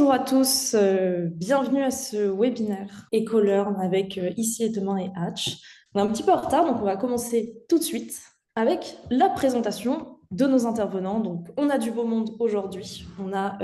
Bonjour à tous, bienvenue à ce webinaire EcoLearn avec Ici et Demain et Hatch. On est un petit peu en retard, donc on va commencer tout de suite avec la présentation de nos intervenants. Donc on a du beau monde aujourd'hui. On a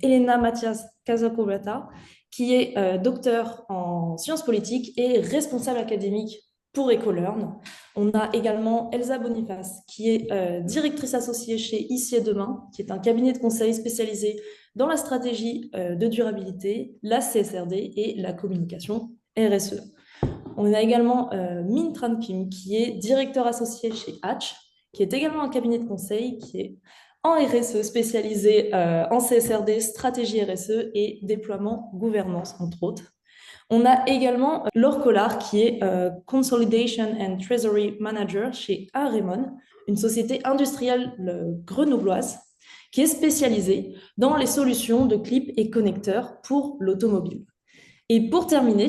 Elena Mathias Casacoblata, qui est docteur en sciences politiques et responsable académique pour EcoLearn. On a également Elsa Boniface, qui est directrice associée chez Ici et Demain, qui est un cabinet de conseil spécialisé dans la stratégie de durabilité, la CSRD et la communication RSE. On a également Min Tran Kim, qui est directeur associé chez Hatch, qui est également un cabinet de conseil qui est en RSE spécialisé en CSRD, stratégie RSE et déploiement gouvernance, entre autres. On a également Laure Collard, qui est Consolidation and Treasury Manager chez Aremon, une société industrielle grenobloise qui est spécialisée dans les solutions de clips et connecteurs pour l'automobile. Et pour terminer,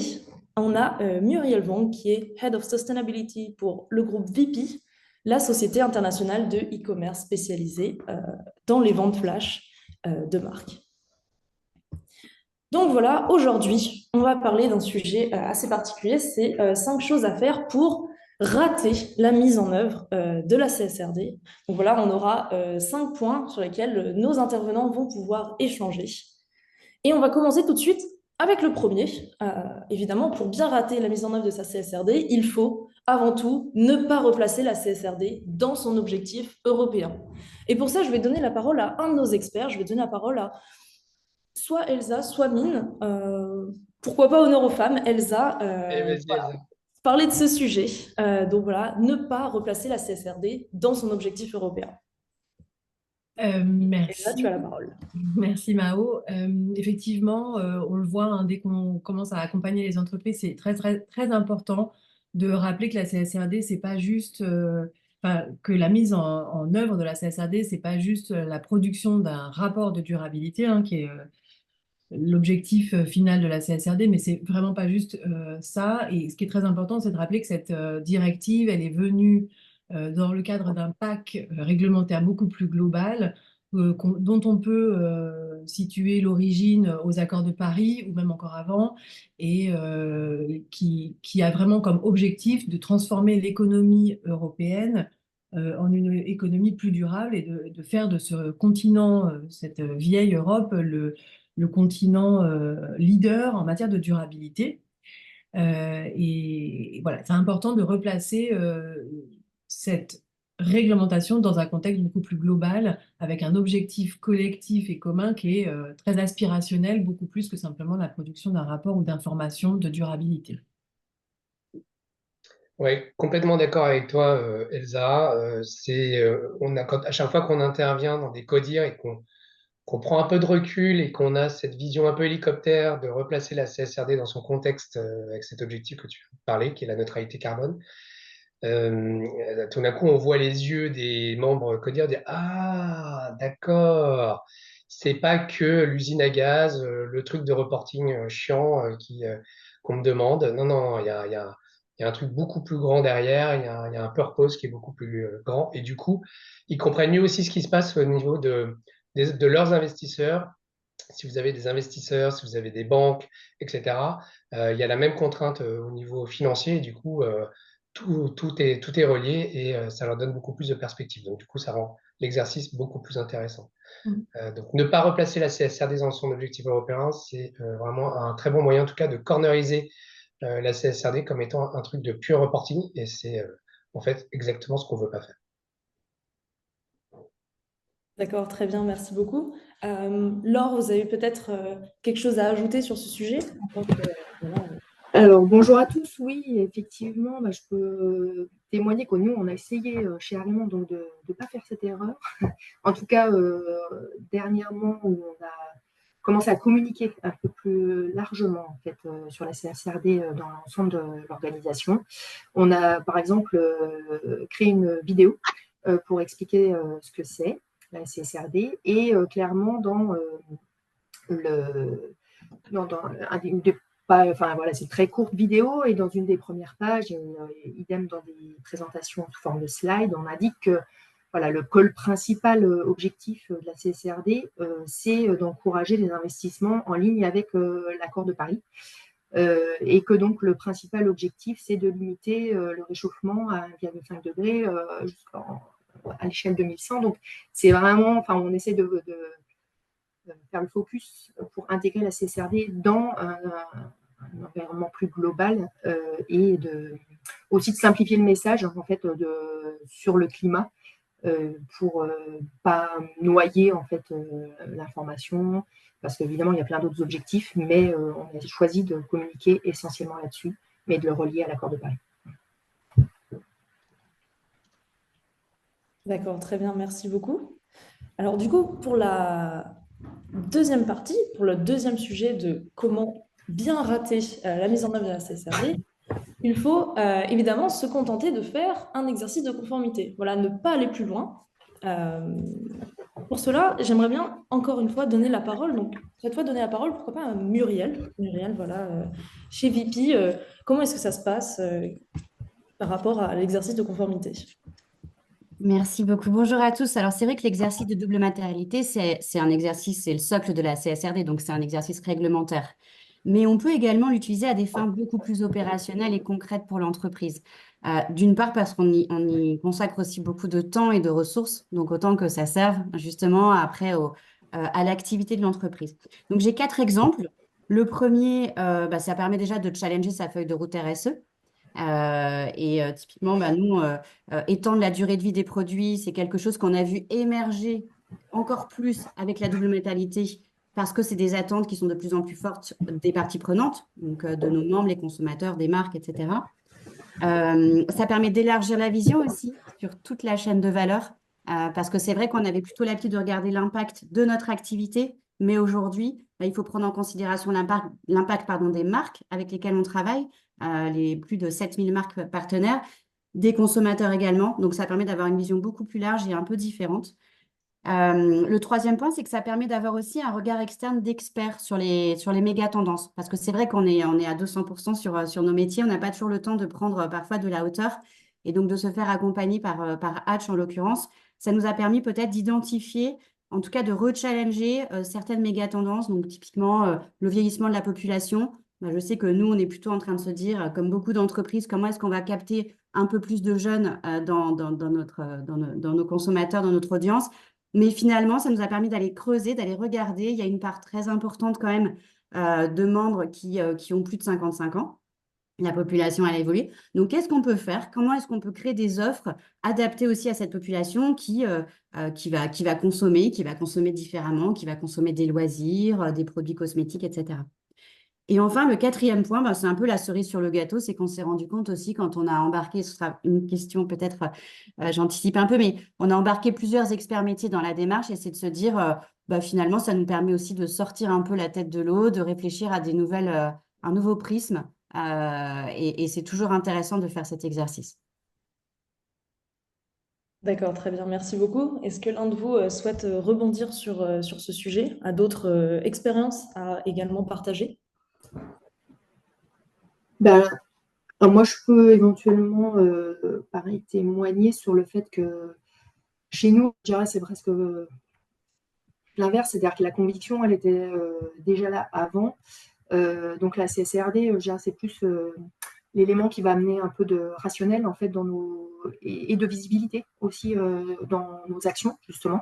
on a Muriel Wong, qui est Head of Sustainability pour le groupe VP, la société internationale de e-commerce spécialisée dans les ventes flash de marques. Donc voilà, aujourd'hui, on va parler d'un sujet assez particulier, c'est 5 choses à faire pour rater la mise en œuvre de la CSRD. Donc voilà, on aura 5 points sur lesquels nos intervenants vont pouvoir échanger. Et on va commencer tout de suite avec le premier. Évidemment, pour bien rater la mise en œuvre de sa CSRD, il faut avant tout ne pas replacer la CSRD dans son objectif européen. Et pour ça, je vais donner la parole à un de nos experts, je vais donner la parole à soit Elsa, soit Mine. Pourquoi pas honneur aux femmes, Elsa, Vas-y, voilà, Elsa. parler de ce sujet. Donc voilà, ne pas replacer la CSRD dans son objectif européen. Elsa, tu as Merci, la parole. merci Mao. Effectivement, on le voit, hein, dès qu'on commence à accompagner les entreprises, c'est très, très, très important de rappeler que la CSRD, c'est pas juste, que la mise en œuvre de la CSRD, c'est pas juste la production d'un rapport de durabilité, hein, qui est l'objectif final de la CSRD, mais c'est vraiment pas juste ça. Et ce qui est très important, c'est de rappeler que cette directive, elle est venue dans le cadre d'un pack réglementaire beaucoup plus global, dont on peut situer l'origine aux accords de Paris ou même encore avant, et qui a vraiment comme objectif de transformer l'économie européenne en une économie plus durable et de faire de ce continent, cette vieille Europe, le continent leader en matière de durabilité. Et voilà, c'est important de replacer cette réglementation dans un contexte beaucoup plus global, avec un objectif collectif et commun qui est très aspirationnel, beaucoup plus que simplement la production d'un rapport ou d'informations de durabilité. Oui, complètement d'accord avec toi, Elsa. À chaque fois qu'on intervient dans des CODIR et qu'on prend un peu de recul et qu'on a cette vision un peu hélicoptère de replacer la CSRD dans son contexte avec cet objectif que tu parlais, qui est la neutralité carbone, tout d'un coup, on voit les yeux des membres CODIR dire: Ah, d'accord, c'est pas que l'usine à gaz, le truc de reporting chiant qu'on me demande. Non, non, il y a un truc beaucoup plus grand derrière, il y a un purpose qui est beaucoup plus grand. Et du coup, ils comprennent mieux aussi ce qui se passe au niveau de leurs investisseurs. Si vous avez des investisseurs, si vous avez des banques, etc., il y a la même contrainte au niveau financier. Et du coup, tout est relié et ça leur donne beaucoup plus de perspectives. Donc, du coup, ça rend l'exercice beaucoup plus intéressant. Mm. Donc, ne pas replacer la CSRD dans son objectif européen, c'est vraiment un très bon moyen, en tout cas, de corneriser la CSRD comme étant un truc de pure reporting. Et c'est en fait exactement ce qu'on ne veut pas faire. D'accord, très bien, merci beaucoup. Laure, vous avez peut-être quelque chose à ajouter sur ce sujet en tant que, voilà, Alors, bonjour à tous. Oui, effectivement, je peux témoigner que nous, on a essayé chez Armand donc, de ne pas faire cette erreur. En tout cas, dernièrement, où on a commencé à communiquer un peu plus largement en fait, sur la CSRD dans l'ensemble de l'organisation. On a, par exemple, créé une vidéo pour expliquer ce que c'est, la CSRD, et clairement, une des enfin, voilà, c'est une très courte vidéo et dans une des premières pages, idem dans des présentations sous forme de slide, on indique que voilà, le principal objectif de la CSRD, c'est d'encourager les investissements en ligne avec l'accord de Paris. Et que donc le principal objectif, c'est de limiter le réchauffement à 1,5 degré à l'échelle 2100. Donc, c'est vraiment, enfin, on essaie de faire le focus pour intégrer la CSRD dans un environnement plus global et aussi de simplifier le message en fait, sur le climat pour pas noyer en fait l'information, parce qu'évidemment il y a plein d'autres objectifs, mais on a choisi de communiquer essentiellement là-dessus, mais de le relier à l'accord de Paris. D'accord, très bien, merci beaucoup. Alors du coup, pour la deuxième partie, pour le deuxième sujet de comment bien rater la mise en œuvre de la CSRD, il faut évidemment se contenter de faire un exercice de conformité. Voilà, ne pas aller plus loin. Pour cela, j'aimerais bien encore une fois donner la parole. Donc, cette fois, donner la parole, pourquoi pas à Muriel. Muriel, voilà, chez VP, comment est-ce que ça se passe par rapport à l'exercice de conformité? Merci beaucoup. Bonjour à tous. Alors, c'est vrai que l'exercice de double matérialité, c'est un exercice, c'est le socle de la CSRD, donc c'est un exercice réglementaire. Mais on peut également l'utiliser à des fins beaucoup plus opérationnelles et concrètes pour l'entreprise. D'une part, parce qu'on y consacre aussi beaucoup de temps et de ressources, donc autant que ça serve justement après à l'activité de l'entreprise. Donc, j'ai 4 exemples. Le premier, ça permet déjà de challenger sa feuille de route RSE. Typiquement, nous, étendre la durée de vie des produits, c'est quelque chose qu'on a vu émerger encore plus avec la double matérialité parce que c'est des attentes qui sont de plus en plus fortes des parties prenantes, donc de nos membres, les consommateurs, des marques, etc. Ça permet d'élargir la vision aussi sur toute la chaîne de valeur parce que c'est vrai qu'on avait plutôt l'habitude de regarder l'impact de notre activité, mais aujourd'hui, il faut prendre en considération l'impact des marques avec lesquelles on travaille, les plus de 7000 marques partenaires, des consommateurs également. Donc, ça permet d'avoir une vision beaucoup plus large et un peu différente. Le troisième point, c'est que ça permet d'avoir aussi un regard externe d'experts sur les méga tendances. Parce que c'est vrai qu'on est à 200% sur nos métiers. On n'a pas toujours le temps de prendre parfois de la hauteur. Et donc, de se faire accompagner par Hatch en l'occurrence, ça nous a permis peut-être d'identifier, en tout cas de rechallenger certaines méga tendances. Donc, typiquement, le vieillissement de la population. Je sais que nous, on est plutôt en train de se dire, comme beaucoup d'entreprises, comment est-ce qu'on va capter un peu plus de jeunes dans nos consommateurs, dans notre audience. Mais finalement, ça nous a permis d'aller creuser, d'aller regarder. Il y a une part très importante quand même de membres qui ont plus de 55 ans. La population, elle a évolué. Donc, qu'est-ce qu'on peut faire? Comment est-ce qu'on peut créer des offres adaptées aussi à cette population qui va consommer différemment, qui va consommer des loisirs, des produits cosmétiques, etc. Et enfin, le quatrième point, c'est un peu la cerise sur le gâteau, c'est qu'on s'est rendu compte aussi quand on a embarqué, ce sera une question peut-être, j'anticipe un peu, mais on a embarqué plusieurs experts métiers dans la démarche et c'est de se dire, finalement, ça nous permet aussi de sortir un peu la tête de l'eau, de réfléchir à un nouveau prisme et c'est toujours intéressant de faire cet exercice. D'accord, très bien, merci beaucoup. Est-ce que l'un de vous souhaite rebondir sur ce sujet, a d'autres expériences à également partager? Alors moi, je peux éventuellement, pareil, témoigner sur le fait que chez nous, je dirais, c'est presque l'inverse, c'est-à-dire que la conviction, elle était déjà là avant. Donc la CSRD, je dirais, c'est plus l'élément qui va amener un peu de rationnel en fait et de visibilité aussi dans nos actions justement.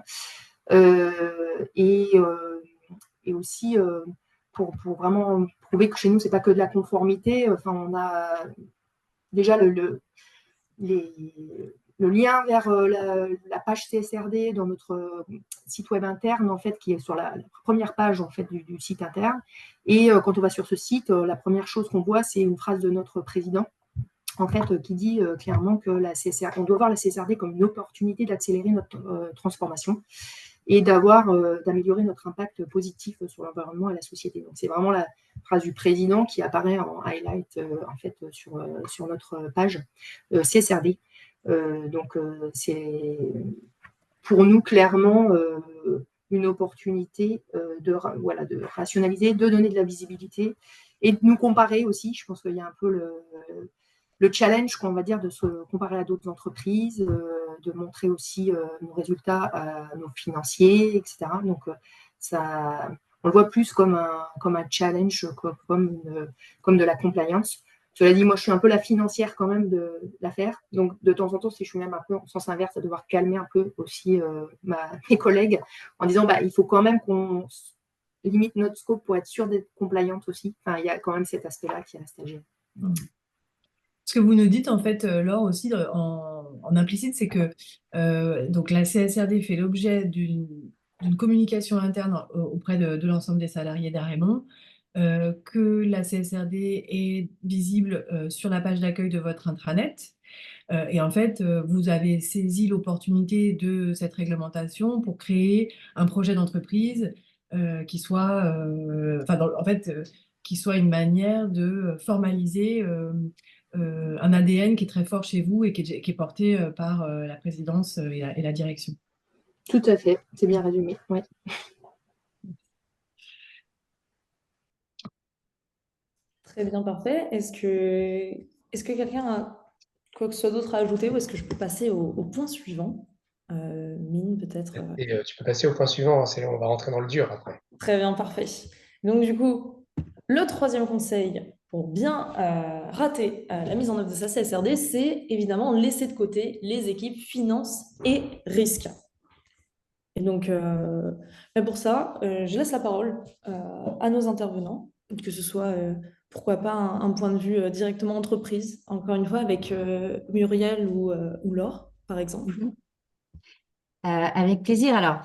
Et aussi pour vraiment prouver que chez nous, c'est pas que de la conformité. Enfin, on a déjà le lien vers la page CSRD dans notre site web interne, en fait, qui est sur la première page en fait, du site interne. Et quand on va sur ce site, la première chose qu'on voit, c'est une phrase de notre président, en fait, qui dit clairement que on doit voir la CSRD comme une opportunité d'accélérer notre transformation et d'améliorer notre impact positif sur l'environnement et la société. Donc, c'est vraiment la phrase du président qui apparaît en highlight en fait, sur notre page CSRD. Donc, c'est pour nous clairement une opportunité de rationaliser, de donner de la visibilité et de nous comparer aussi. Je pense qu'il y a un peu le challenge, qu'on va dire, de se comparer à d'autres entreprises de montrer aussi nos résultats à nos financiers, etc. Donc, on le voit plus comme un challenge, comme de la compliance. Cela dit, moi, je suis un peu la financière quand même de l'affaire. Donc, de temps en temps, si je suis même un peu en sens inverse, à devoir calmer un peu aussi mes collègues en disant, il faut quand même qu'on limite notre scope pour être sûr d'être compliante aussi. Enfin, il y a quand même cet aspect-là qui reste à gérer. Ce que vous nous dites, en fait, Laure, aussi, en implicite, c'est que donc la CSRD fait l'objet d'une communication interne auprès de l'ensemble des salariés d'Arémont, que la CSRD est visible sur la page d'accueil de votre intranet. Et en fait, vous avez saisi l'opportunité de cette réglementation pour créer un projet d'entreprise qui soit, qui soit une manière de formaliser un ADN qui est très fort chez vous et qui est porté par la présidence et la direction. Tout à fait, c'est bien résumé. Ouais. Très bien, parfait. Est-ce que quelqu'un a quoi que ce soit d'autre à ajouter ou est-ce que je peux passer au point suivant? Mine, peut-être. Et tu peux passer au point suivant, hein, on va rentrer dans le dur après. Très bien, parfait. Donc, du coup, le troisième conseil pour bien rater la mise en œuvre de sa CSRD, c'est évidemment laisser de côté les équipes finance et risque. Et donc, pour ça, je laisse la parole à nos intervenants, que ce soit, pourquoi pas, un point de vue directement entreprise, encore une fois, avec Muriel ou Laure, par exemple. Avec plaisir. Alors,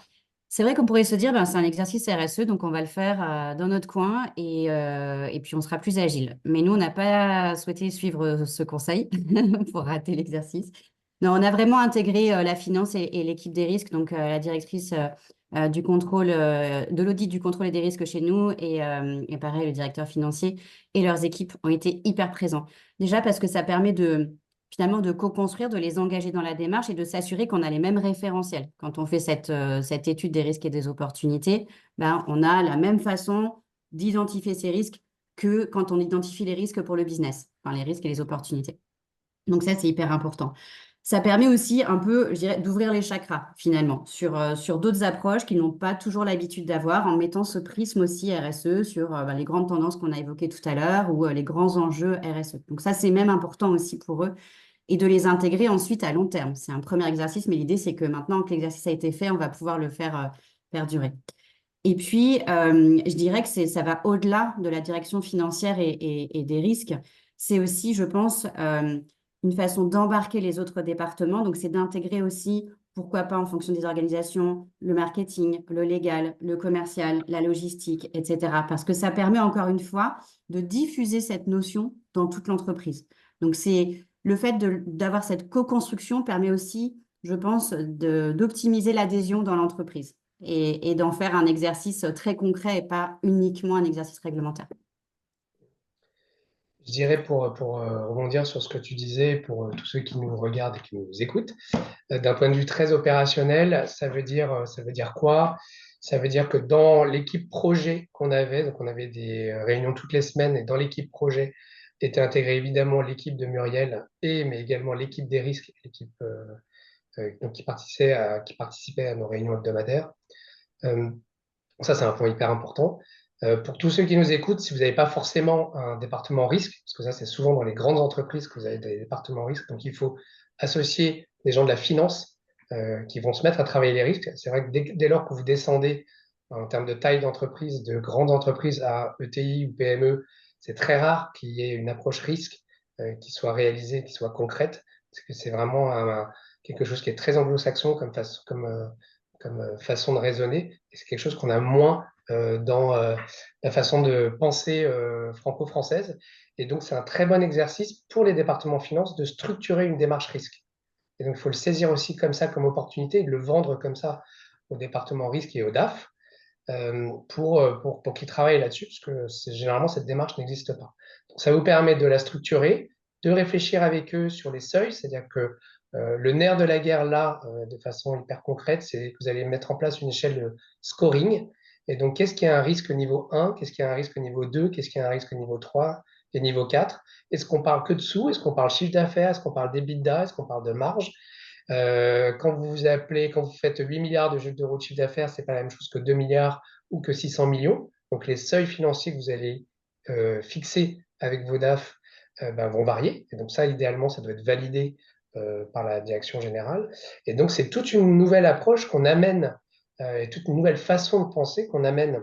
c'est vrai qu'on pourrait se dire, c'est un exercice RSE, donc on va le faire dans notre coin et puis on sera plus agile. Mais nous, on n'a pas souhaité suivre ce conseil pour rater l'exercice. Non, on a vraiment intégré la finance et l'équipe des risques, donc la directrice du contrôle, de l'audit du contrôle et des risques chez nous et pareil, le directeur financier et leurs équipes ont été hyper présents. Déjà parce que ça permet finalement de co-construire, de les engager dans la démarche et de s'assurer qu'on a les mêmes référentiels. Quand on fait cette étude des risques et des opportunités, on a la même façon d'identifier ces risques que quand on identifie les risques pour le business, enfin les risques et les opportunités. Donc ça, c'est hyper important. Ça permet aussi un peu, je dirais, d'ouvrir les chakras finalement sur d'autres approches qu'ils n'ont pas toujours l'habitude d'avoir en mettant ce prisme aussi RSE sur les grandes tendances qu'on a évoquées tout à l'heure ou les grands enjeux RSE. Donc ça, c'est même important aussi pour eux et de les intégrer ensuite à long terme. C'est un premier exercice, mais l'idée, c'est que maintenant que l'exercice a été fait, on va pouvoir le faire perdurer. Et puis, je dirais que ça va au-delà de la direction financière et des risques. C'est aussi, je pense, une façon d'embarquer les autres départements. Donc, c'est d'intégrer aussi, pourquoi pas en fonction des organisations, le marketing, le légal, le commercial, la logistique, etc. Parce que ça permet encore une fois de diffuser cette notion dans toute l'entreprise. Donc, le fait d'avoir cette co-construction permet aussi, je pense, d'optimiser l'adhésion dans l'entreprise et d'en faire un exercice très concret et pas uniquement un exercice réglementaire. Je dirais pour rebondir sur ce que tu disais, pour tous ceux qui nous regardent et qui nous écoutent, d'un point de vue très opérationnel, ça veut dire quoi? Ça veut dire que dans l'équipe projet qu'on avait, donc on avait des réunions toutes les semaines, et dans l'équipe projet était intégrée évidemment l'équipe de Muriel, mais également l'équipe des risques, l'équipe donc qui participait à nos réunions hebdomadaires. Ça, c'est un point hyper important. Pour tous ceux qui nous écoutent, si vous n'avez pas forcément un département risque, parce que ça, c'est souvent dans les grandes entreprises que vous avez des départements risques, donc il faut associer des gens de la finance qui vont se mettre à travailler les risques. C'est vrai que dès lors que vous descendez en termes de taille d'entreprise, de grandes entreprises à ETI ou PME, c'est très rare qu'il y ait une approche risque qui soit réalisée, qui soit concrète, parce que c'est vraiment quelque chose qui est très anglo-saxon comme façon de raisonner, et c'est quelque chose qu'on a moins dans la façon de penser franco-française. Et donc, c'est un très bon exercice pour les départements finances de structurer une démarche risque. Et donc, il faut le saisir aussi comme ça, comme opportunité, et de le vendre comme ça au département risque et au DAF pour qu'ils travaillent là-dessus, parce que généralement, cette démarche n'existe pas. Donc, ça vous permet de la structurer, de réfléchir avec eux sur les seuils, c'est-à-dire que le nerf de la guerre, là, de façon hyper concrète, c'est que vous allez mettre en place une échelle de scoring. Et donc, qu'est-ce qui est un risque niveau 1? Qu'est-ce qui est un risque niveau 2? Qu'est-ce qui est un risque niveau 3 et niveau 4? Est-ce qu'on parle que de sous? Est-ce qu'on parle chiffre d'affaires? Est-ce qu'on parle d'EBITDA? Est-ce qu'on parle de marge? Quand quand vous faites 8 milliards d'euros de chiffre d'affaires, c'est pas la même chose que 2 milliards ou que 600 millions. Donc les seuils financiers que vous allez fixer avec vos DAF vont varier. Et donc ça, idéalement, ça doit être validé par la direction générale. Et donc c'est toute une nouvelle approche qu'on amène et toute une nouvelle façon de penser qu'on amène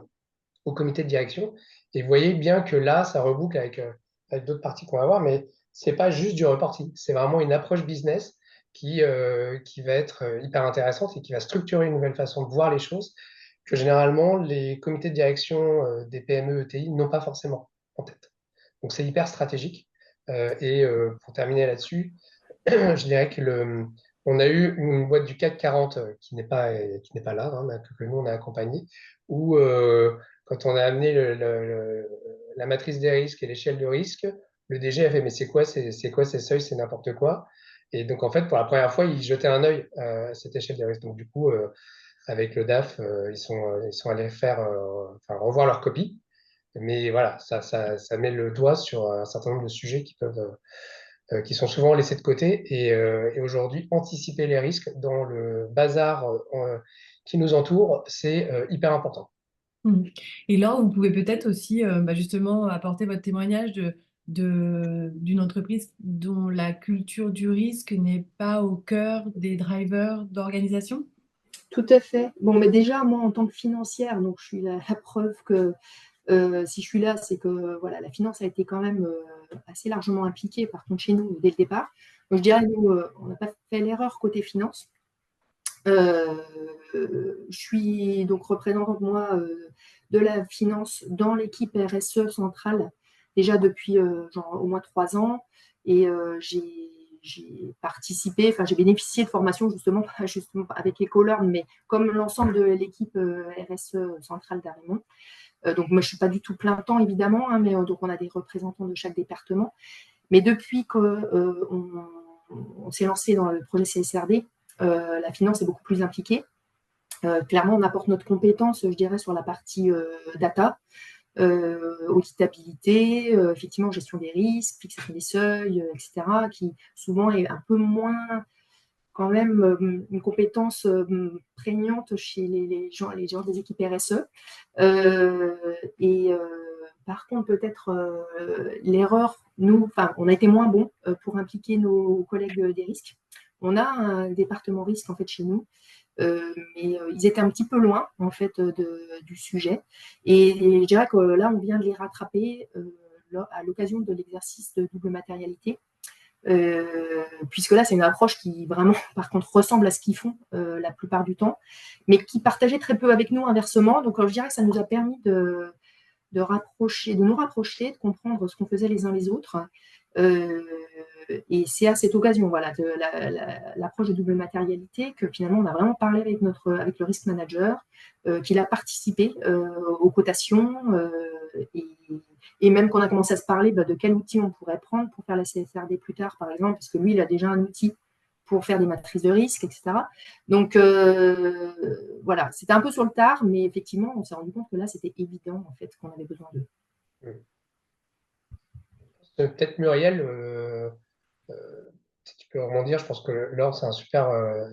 au comité de direction. Et vous voyez bien que là, ça reboucle avec d'autres parties qu'on va voir, mais c'est pas juste du reporting. C'est vraiment une approche business qui va être hyper intéressante et qui va structurer une nouvelle façon de voir les choses que généralement les comités de direction des PME ETI n'ont pas forcément en tête. Donc c'est hyper stratégique. Pour terminer là-dessus, je dirais on a eu une boîte du CAC 40 qui n'est pas là, hein, que nous on a accompagné, où quand on a amené la matrice des risques et l'échelle de risque, le DG a fait mais c'est quoi ces seuils, c'est n'importe quoi. Et donc en fait pour la première fois il jetait un œil à cette échelle de risque. Donc du coup avec le DAF ils sont allés revoir leur copie. Mais voilà, ça met le doigt sur un certain nombre de sujets qui sont souvent laissés de côté et aujourd'hui anticiper les risques dans le bazar qui nous entoure, c'est hyper important. Et là, vous pouvez peut-être aussi justement apporter votre témoignage d'une entreprise dont la culture du risque n'est pas au cœur des drivers d'organisation. Tout à fait. Bon, mais déjà, moi, en tant que financière, donc je suis la preuve que si je suis là, c'est que voilà, la finance a été quand même assez largement impliquée, par contre, chez nous, dès le départ. Donc, je dirais, nous, on n'a pas fait l'erreur côté finance. Je suis donc représentante, moi, de la finance dans l'équipe RSE centrale, déjà depuis au moins 3 ans. Et j'ai participé, enfin j'ai bénéficié de formations justement avec Ecolearn, mais comme l'ensemble de l'équipe RSE centrale d'Arimont. Donc moi je suis pas du tout plein temps évidemment, hein, mais donc on a des représentants de chaque département. Mais depuis qu'on s'est lancé dans le projet CSRD, la finance est beaucoup plus impliquée. Clairement, on apporte notre compétence, je dirais, sur la partie data, auditabilité, effectivement, gestion des risques, fixation des seuils, etc., qui souvent est un peu moins quand même une compétence prégnante chez les gens des équipes RSE. Par contre, peut-être l'erreur, on a été moins bon pour impliquer nos collègues des risques. On a un département risque en fait chez nous, mais ils étaient un petit peu loin en fait du sujet. Et je dirais que là, on vient de les rattraper à l'occasion de l'exercice de double matérialité. Puisque là, c'est une approche qui vraiment, par contre, ressemble à ce qu'ils font la plupart du temps, mais qui partageait très peu avec nous inversement. Donc, je dirais que ça nous a permis de nous rapprocher, de comprendre ce qu'on faisait les uns les autres. Et c'est à cette occasion, voilà, de l'approche de double matérialité que finalement on a vraiment parlé avec le risk manager, qu'il a participé aux cotations et même qu'on a commencé à se parler de quel outil on pourrait prendre pour faire la CSRD plus tard, par exemple, parce que lui, il a déjà un outil pour faire des matrices de risque, etc. Donc, voilà, c'était un peu sur le tard, mais effectivement, on s'est rendu compte que là, c'était évident, en fait, qu'on avait besoin d'eux. Peut-être Muriel, si tu peux rebondir, je pense que Laure, c'est un super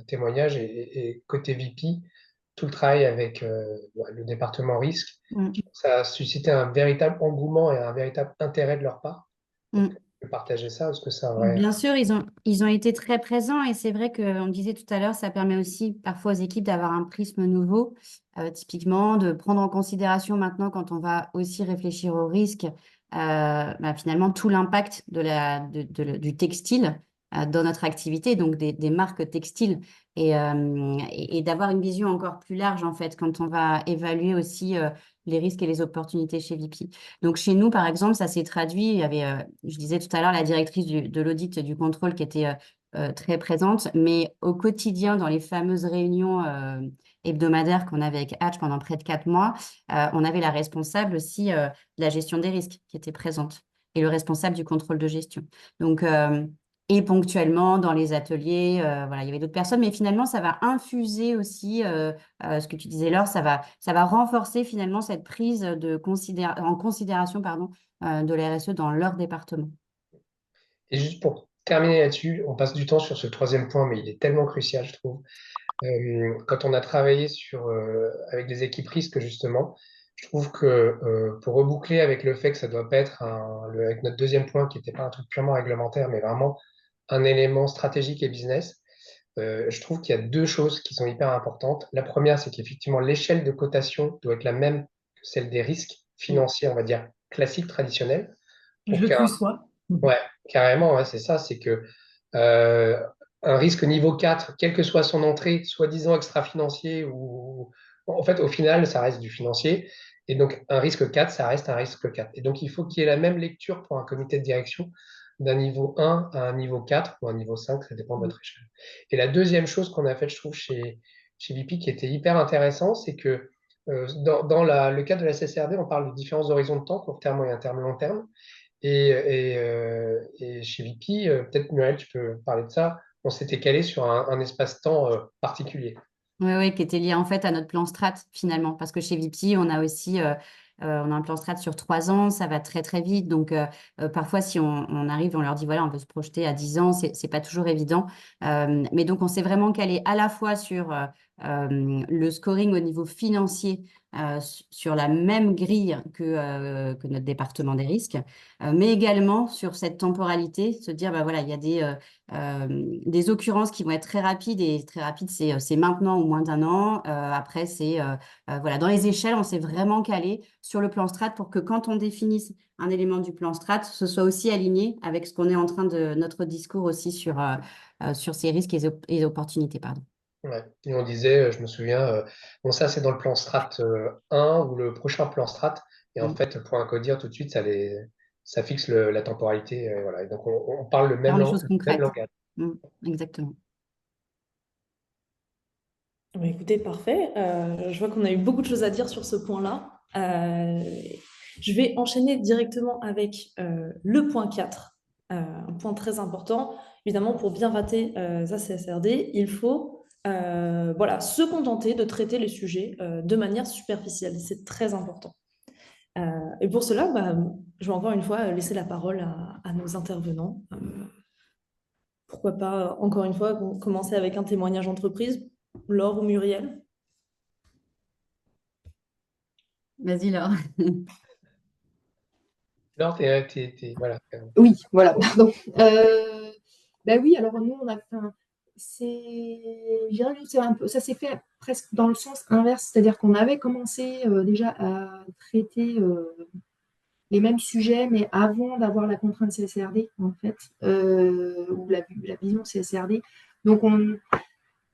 témoignage et côté VP, tout le travail avec le département risque, ça a suscité un véritable engouement et un véritable intérêt de leur part. De partager ça, parce que ça aurait... Bien sûr, ils ont été très présents et c'est vrai qu'on disait tout à l'heure, ça permet aussi parfois aux équipes d'avoir un prisme nouveau, typiquement de prendre en considération maintenant quand on va aussi réfléchir au risque, finalement tout l'impact du textile dans notre activité, donc des marques textiles et d'avoir une vision encore plus large en fait quand on va évaluer aussi les risques et les opportunités chez VP. Donc, chez nous, par exemple, ça s'est traduit. Il y avait, je disais tout à l'heure, la directrice de l'audit du contrôle qui était très présente, mais au quotidien, dans les fameuses réunions hebdomadaires qu'on avait avec Hatch pendant près de 4 mois, on avait la responsable aussi de la gestion des risques qui était présente et le responsable du contrôle de gestion. Donc, et ponctuellement, dans les ateliers, voilà, il y avait d'autres personnes, mais finalement, ça va infuser aussi, ce que tu disais, Laure, ça va renforcer finalement cette prise en considération de la RSE dans leur département. Et juste pour terminer là-dessus. On passe du temps sur ce troisième point, mais il est tellement crucial, je trouve. Quand on a travaillé avec des équipes risques, justement, je trouve que pour reboucler avec le fait que ça doit pas être avec notre deuxième point, qui n'était pas un truc purement réglementaire, mais vraiment un élément stratégique et business, je trouve qu'il y a deux choses qui sont hyper importantes. La première, c'est qu'effectivement, l'échelle de cotation doit être la même que celle des risques financiers, on va dire, classiques, traditionnels. Je Pour le qu'un, plus sois. ouais, carrément, ouais, c'est ça, c'est que euh, un risque niveau 4, quelle que soit son entrée, soi-disant extra-financier en fait, au final, ça reste du financier. Et donc, un risque 4, ça reste un risque 4. Et donc, il faut qu'il y ait la même lecture pour un comité de direction d'un niveau 1 à un niveau 4 ou un niveau 5, ça dépend de votre échelle. Et la deuxième chose qu'on a faite, je trouve, chez VP, qui était hyper intéressant, c'est que le cadre de la CSRD, on parle de différents horizons de temps, court terme, moyen terme, long terme. Et chez VP, peut-être Muriel, tu peux parler de ça. On s'était calé sur un espace-temps particulier. Oui, oui, qui était lié en fait à notre plan strat finalement. Parce que chez VP, on a aussi on a un plan strat sur 3 ans, ça va très très vite. Donc parfois, si on arrive, on leur dit voilà, on veut se projeter à 10 ans, c'est pas toujours évident. Mais donc, on s'est vraiment calé à la fois sur le scoring au niveau financier, sur la même grille que notre département des risques, mais également sur cette temporalité, se dire bah voilà, il y a des occurrences qui vont être très rapides et très rapides, c'est maintenant ou moins d'un an. Après, voilà, dans les échelles, on s'est vraiment calé sur le plan strat pour que quand on définisse un élément du plan strat, ce soit aussi aligné avec ce qu'on est en train de notre discours aussi sur ces risques et opportunités, pardon. Ouais. Et on disait, je me souviens, bon, ça c'est dans le plan strat 1 ou le prochain plan strat. Et en Mm. fait, pour un codir, tout de suite, ça fixe la temporalité. Voilà. Et donc, on parle le Faire même, les choses le même concrètes. langage. Exactement. Bah, écoutez, parfait. Je vois qu'on a eu beaucoup de choses à dire sur ce point-là. Je vais enchaîner directement avec le point 4, un point très important. Évidemment, pour bien rater sa CSRD, il faut voilà, se contenter de traiter les sujets de manière superficielle. C'est très important. Et pour cela, bah, je vais encore une fois laisser la parole à nos intervenants. Pourquoi pas, encore une fois, commencer avec un témoignage entreprise, Laure ou Muriel? Vas-y, Laure. Alors, voilà. Oui, voilà, pardon. Ben oui, alors nous, on a fait je dirais que ça s'est fait presque dans le sens inverse, c'est-à-dire qu'on avait commencé déjà à traiter les mêmes sujets, mais avant d'avoir la contrainte CSRD, en fait, ou la vision CSRD. Donc, nous,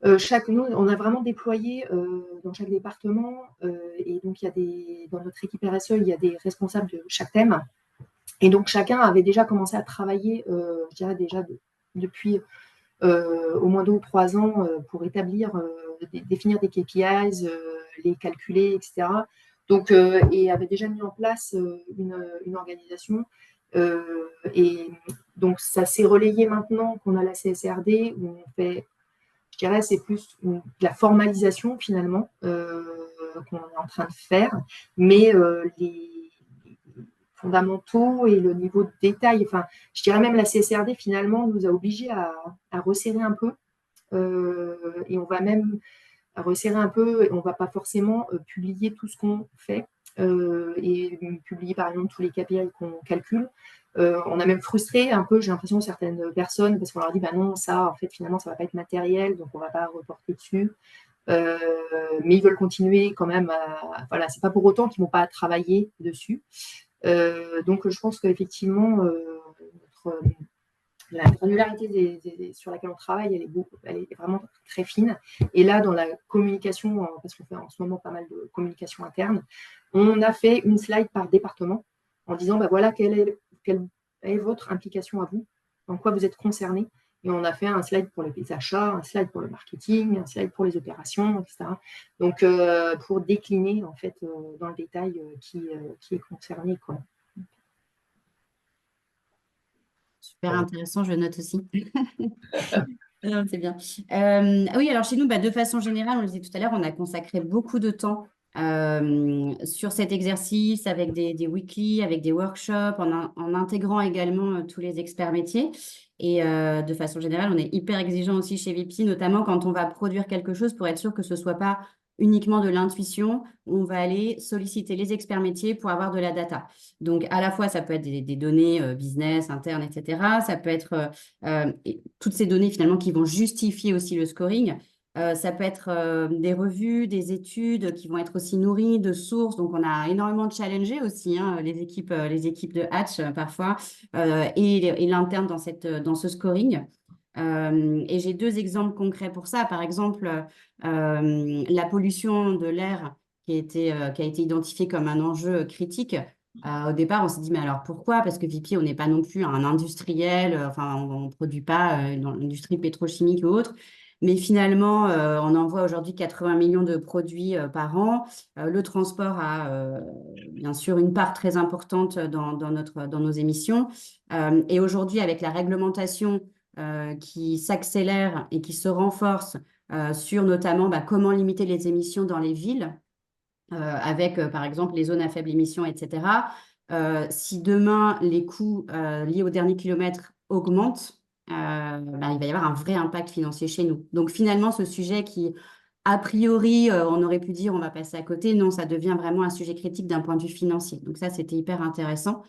on a vraiment déployé dans chaque département, et donc dans notre équipe RSE, il y a des responsables de chaque thème. Et donc, chacun avait déjà commencé à travailler, je dirais déjà depuis au moins 2 ou 3 ans pour définir des KPIs, les calculer, etc. Donc, et avait déjà mis en place une organisation. Et donc, ça s'est relayé maintenant qu'on a la CSRD, où on fait, je dirais, c'est plus de la formalisation finalement qu'on est en train de faire. Mais les fondamentaux et le niveau de détail, enfin, je dirais même la CSRD finalement nous a obligés à resserrer un peu. Et on va même resserrer un peu, et on ne va pas forcément publier tout ce qu'on fait et publier par exemple tous les KPI qu'on calcule. On a même frustré un peu, j'ai l'impression, certaines personnes, parce qu'on leur dit bah non, ça, en fait, finalement, ça ne va pas être matériel, donc on ne va pas reporter dessus. Mais ils veulent continuer quand même voilà, c'est pas pour autant qu'ils ne vont pas travailler dessus. Donc je pense qu'effectivement, la granularité sur laquelle on travaille, elle est vraiment très fine. Et là, dans la communication, parce qu'on fait en ce moment pas mal de communication interne, on a fait une slide par département en disant, bah voilà, quelle est votre implication à vous, en quoi vous êtes concerné. Et on a fait un slide pour les achats, un slide pour le marketing, un slide pour les opérations, etc. Donc, pour décliner, en fait, dans le détail qui est concerné, quoi. Super intéressant, je note aussi. Non, c'est bien. Oui, alors chez nous, de façon générale, on le disait tout à l'heure, on a consacré beaucoup de temps sur cet exercice avec des weekly, avec des workshops, en intégrant également tous les experts métiers. Et de façon générale, on est hyper exigeant aussi chez VP, notamment quand on va produire quelque chose pour être sûr que ce ne soit pas uniquement de l'intuition. On va aller solliciter les experts métiers pour avoir de la data. Donc, à la fois, ça peut être des données business, internes, etc. Ça peut être toutes ces données finalement qui vont justifier aussi le scoring. Ça peut être des revues, des études qui vont être aussi nourries de sources. Donc, on a énormément challengé aussi hein, les équipes de Hatch parfois et l'interne dans ce scoring. Et j'ai deux exemples concrets pour ça. Par exemple, la pollution de l'air qui a été identifiée comme un enjeu critique. Au départ, on s'est dit, mais alors pourquoi? Parce que VP, on n'est pas non plus un industriel, enfin, on ne produit pas dans l'industrie pétrochimique ou autre. Mais finalement, on envoie aujourd'hui 80 millions de produits par an. Le transport a bien sûr une part très importante dans nos émissions. Et aujourd'hui, avec la réglementation qui s'accélère et qui se renforce sur notamment comment limiter les émissions dans les villes, avec par exemple les zones à faible émission, etc. Si demain les coûts liés au dernier kilomètre augmentent, il va y avoir un vrai impact financier chez nous. Donc finalement, ce sujet qui, a priori, on aurait pu dire on va passer à côté, non, ça devient vraiment un sujet critique d'un point de vue financier. Donc ça, c'était hyper intéressant.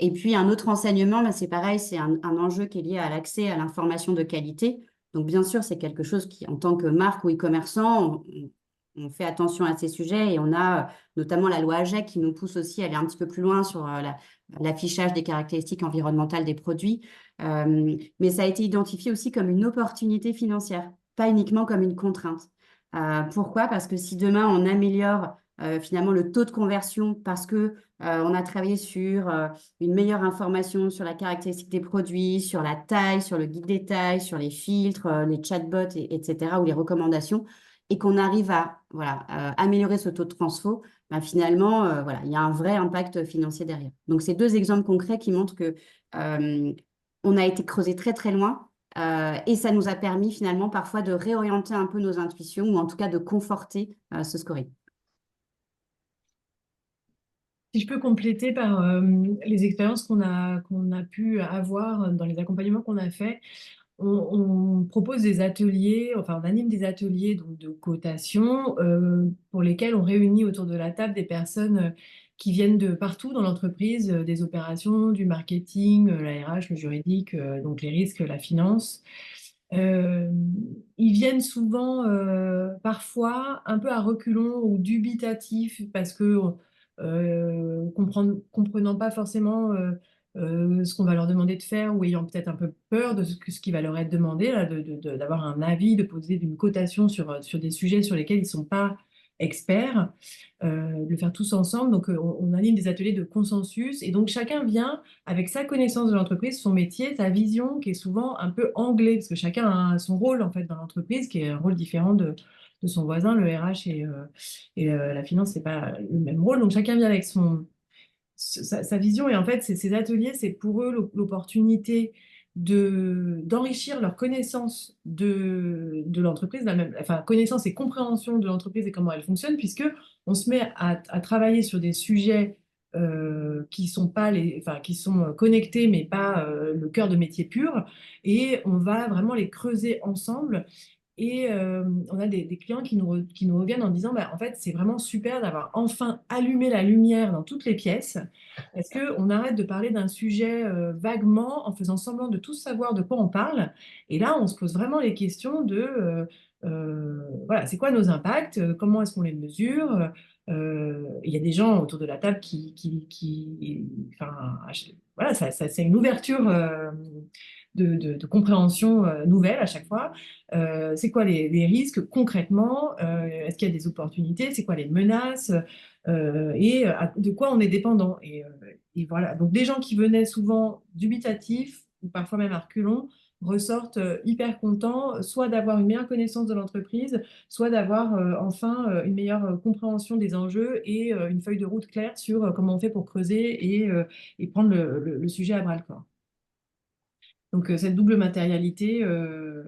Et puis un autre enseignement, c'est pareil, c'est un enjeu qui est lié à l'accès à l'information de qualité. Donc bien sûr, c'est quelque chose qui, en tant que marque ou e-commerçant, on fait attention à ces sujets et on a notamment la loi AGEC qui nous pousse aussi à aller un petit peu plus loin sur l'affichage des caractéristiques environnementales des produits. Mais ça a été identifié aussi comme une opportunité financière, pas uniquement comme une contrainte. Pourquoi? Parce que si demain on améliore finalement le taux de conversion parce que on a travaillé sur une meilleure information sur la caractéristique des produits, sur la taille, sur le guide des tailles, sur les filtres, les chatbots, etc., ou les recommandations, et qu'on arrive à voilà, améliorer ce taux de transfo, finalement, voilà, il y a un vrai impact financier derrière. Donc, c'est deux exemples concrets qui montrent que on a été creusé très, très loin et ça nous a permis finalement parfois de réorienter un peu nos intuitions ou en tout cas de conforter ce scoring. Si je peux compléter par les expériences qu'on a pu avoir dans les accompagnements qu'on a fait, on propose des ateliers, enfin on anime des ateliers donc, de cotation pour lesquels on réunit autour de la table des personnes qui viennent de partout dans l'entreprise, des opérations, du marketing, la RH, le juridique, donc les risques, la finance. Ils viennent souvent, parfois, un peu à reculons ou dubitatifs parce que comprenant pas forcément ce qu'on va leur demander de faire ou ayant peut-être un peu peur de ce qui va leur être demandé, là, d'avoir un avis, de poser une cotation sur des sujets sur lesquels ils ne sont pas experts, de le faire tous ensemble. Donc, on anime des ateliers de consensus et donc chacun vient avec sa connaissance de l'entreprise, son métier, sa vision qui est souvent un peu anglais parce que chacun a son rôle en fait dans l'entreprise qui est un rôle différent de son voisin, le RH et la finance, c'est pas le même rôle. Donc chacun vient avec sa vision et en fait, ces ateliers, c'est pour eux l'opportunité d'enrichir leur connaissance de l'entreprise, enfin connaissance et compréhension de l'entreprise et comment elle fonctionne, puisque on se met à travailler sur des sujets qui sont pas enfin, qui sont connectés mais pas le cœur de métier pur, et on va vraiment les creuser ensemble. Et on a des clients qui nous reviennent en disant, en fait, c'est vraiment super d'avoir enfin allumé la lumière dans toutes les pièces. Est-ce qu'on arrête de parler d'un sujet vaguement en faisant semblant de tous savoir de quoi on parle? Et là, on se pose vraiment les questions de, voilà, c'est quoi nos impacts? Comment est-ce qu'on les mesure? Il y a des gens autour de la table enfin, voilà, c'est une ouverture de compréhension nouvelle à chaque fois. C'est quoi les risques concrètement? Est-ce qu'il y a des opportunités? C'est quoi les menaces? Et de quoi on est dépendant? Et voilà. Donc, des gens qui venaient souvent dubitatifs ou parfois même à reculons ressortent hyper contents, soit d'avoir une meilleure connaissance de l'entreprise, soit d'avoir enfin une meilleure compréhension des enjeux et une feuille de route claire sur comment on fait pour creuser et prendre le sujet à bras-le-corps. Donc, cette double matérialité, elle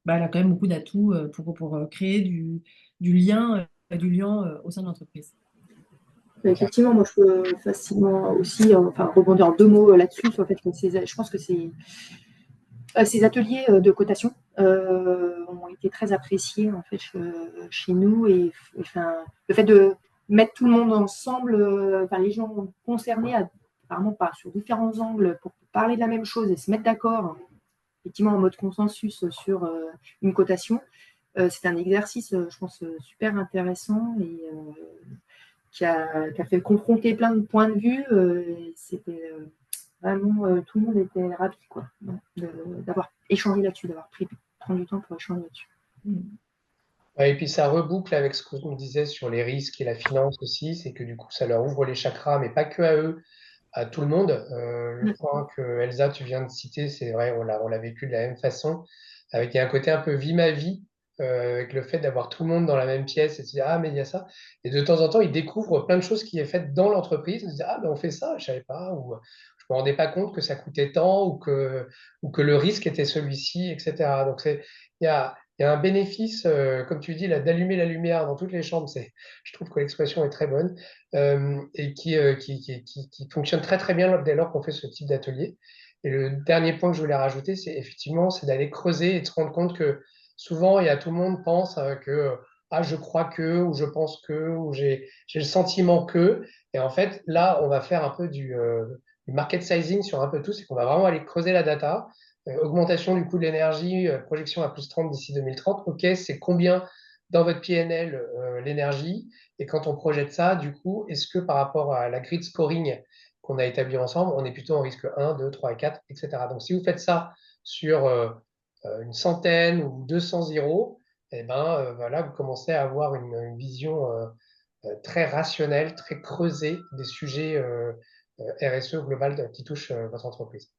a quand même beaucoup d'atouts pour créer du lien du lien au sein de l'entreprise. Effectivement, moi je peux facilement aussi rebondir en 2 mots là-dessus, sur le fait que je pense que ces ateliers de cotation ont été très appréciés en fait chez nous et le fait de mettre tout le monde ensemble, les gens concernés apparemment sur différents angles pour parler de la même chose et se mettre d'accord, effectivement en mode consensus sur une cotation, c'est un exercice, je pense, super intéressant et qui a fait confronter plein de points de vue. C'était vraiment, tout le monde était ravi quoi, d'avoir échangé là-dessus, d'avoir prendre du temps pour échanger là-dessus. Ouais, et puis ça reboucle avec ce qu'on disait sur les risques et la finance aussi, c'est que du coup, ça leur ouvre les chakras, mais pas que à eux, à tout le monde. Le point que Elsa, tu viens de citer, c'est vrai, on l'a vécu de la même façon, avec un côté un peu vie ma vie, avec le fait d'avoir tout le monde dans la même pièce et de se dire, ah, mais il y a ça. Et de temps en temps, ils découvrent plein de choses qui est faites dans l'entreprise. Ils se disent, ah, ben on fait ça, je savais pas, ou je me rendais pas compte que ça coûtait tant, ou que le risque était celui-ci, etc. Donc il y a un bénéfice, comme tu dis, là, d'allumer la lumière dans toutes les chambres. Je trouve que l'expression est très bonne et qui fonctionne très très bien dès lors qu'on fait ce type d'atelier. Et le dernier point que je voulais rajouter, c'est effectivement, c'est d'aller creuser et de se rendre compte que souvent, il y a tout le monde pense que ah, je crois que, ou je pense que, ou j'ai le sentiment que. Et en fait, là, on va faire un peu du market sizing sur un peu tout, c'est qu'on va vraiment aller creuser la data. Augmentation du coût de l'énergie, projection à plus 30 d'ici 2030. OK, c'est combien dans votre PNL l'énergie? Et quand on projette ça, du coup, est-ce que par rapport à la grid scoring qu'on a établi ensemble, on est plutôt en risque 1, 2, 3 et 4, etc. Donc, si vous faites ça sur une centaine ou 200 zéros, eh ben, voilà, vous commencez à avoir une vision très rationnelle, très creusée des sujets RSE global qui touchent votre entreprise.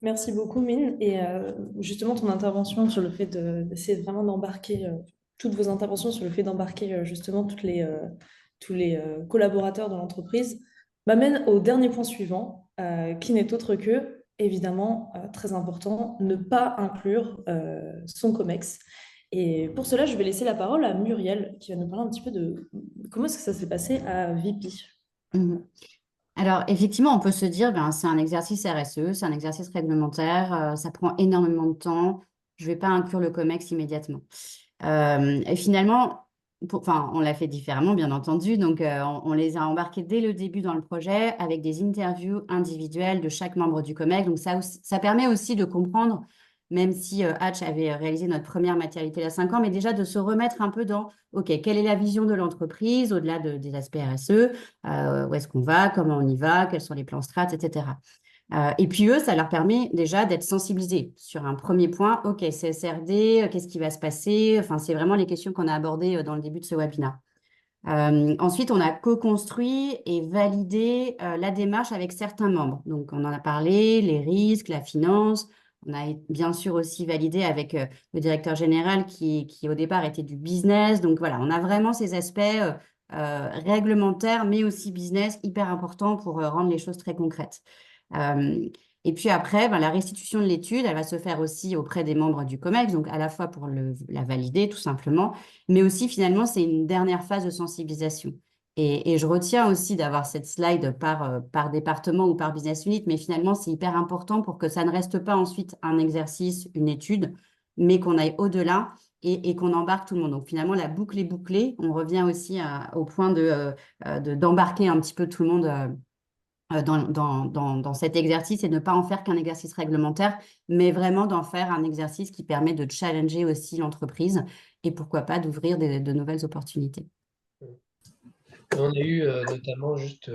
Merci beaucoup, Mine. Et justement, ton intervention sur le fait d'essayer vraiment d'embarquer, toutes vos interventions sur le fait d'embarquer justement tous les collaborateurs de l'entreprise m'amène au dernier point suivant, qui n'est autre que, évidemment, très important, ne pas inclure son COMEX. Et pour cela, je vais laisser la parole à Muriel, qui va nous parler un petit peu de comment est-ce que ça s'est passé à VP. Mhm. Alors, effectivement, on peut se dire, ben, c'est un exercice RSE, c'est un exercice réglementaire, ça prend énormément de temps, je ne vais pas inclure le COMEX immédiatement. Et finalement, on l'a fait différemment, bien entendu. Donc, on les a embarqués dès le début dans le projet avec des interviews individuelles de chaque membre du COMEX. Donc, ça permet aussi de comprendre, même si Hatch avait réalisé notre première matérialité il y a 5 ans, mais déjà de se remettre un peu dans, OK, quelle est la vision de l'entreprise au-delà des aspects RSE, où est-ce qu'on va, comment on y va, quels sont les plans strat, etc. Et puis eux, ça leur permet déjà d'être sensibilisés sur un premier point. OK, CSRD, qu'est-ce qui va se passer? Enfin, c'est vraiment les questions qu'on a abordées dans le début de ce webinaire. Ensuite, on a co-construit et validé la démarche avec certains membres. Donc, on en a parlé, les risques, la finance. On a bien sûr aussi validé avec le directeur général qui au départ était du business. Donc, voilà, on a vraiment ces aspects réglementaires, mais aussi business, hyper importants pour rendre les choses très concrètes. Et puis après, la restitution de l'étude, elle va se faire aussi auprès des membres du COMEX, donc à la fois pour la valider tout simplement, mais aussi finalement, c'est une dernière phase de sensibilisation. Et je retiens aussi d'avoir cette slide par département ou par business unit, mais finalement, c'est hyper important pour que ça ne reste pas ensuite un exercice, une étude, mais qu'on aille au-delà et qu'on embarque tout le monde. Donc finalement, la boucle est bouclée. On revient aussi au point d'embarquer un petit peu tout le monde dans cet exercice et ne pas en faire qu'un exercice réglementaire, mais vraiment d'en faire un exercice qui permet de challenger aussi l'entreprise et pourquoi pas d'ouvrir de nouvelles opportunités. On a eu notamment juste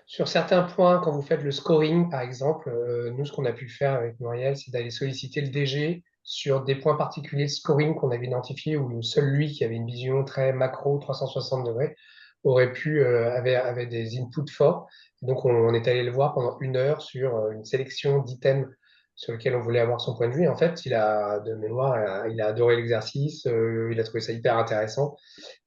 sur certains points, quand vous faites le scoring, par exemple, nous, ce qu'on a pu faire avec Muriel, c'est d'aller solliciter le DG sur des points particuliers de scoring qu'on avait identifiés où seul lui, qui avait une vision très macro, 360 degrés, avait des inputs forts. Donc, on est allé le voir pendant 1 heure sur une sélection d'items sur lesquels on voulait avoir son point de vue. Et en fait, il a, de mémoire, il a adoré l'exercice, il a trouvé ça hyper intéressant.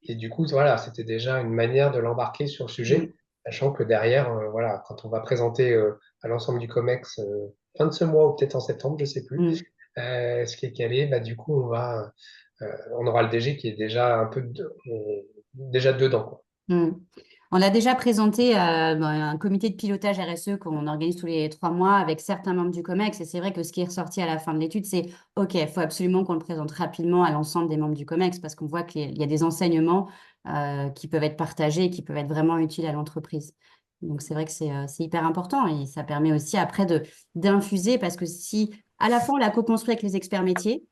Et du coup, voilà, c'était déjà une manière de l'embarquer sur le sujet, sachant que derrière, voilà, quand on va présenter à l'ensemble du COMEX fin de ce mois ou peut-être en septembre, je sais plus, ce qui est calé, bah, du coup, on aura le DG qui est déjà déjà dedans, quoi. Mm. On a déjà présenté un comité de pilotage RSE qu'on organise tous les 3 mois avec certains membres du COMEX. Et c'est vrai que ce qui est ressorti à la fin de l'étude, c'est OK, il faut absolument qu'on le présente rapidement à l'ensemble des membres du COMEX parce qu'on voit qu'il y a des enseignements qui peuvent être partagés et qui peuvent être vraiment utiles à l'entreprise. Donc, c'est vrai que c'est hyper important et ça permet aussi après d'infuser parce que si à la fois on l'a co-construit avec les experts métiers,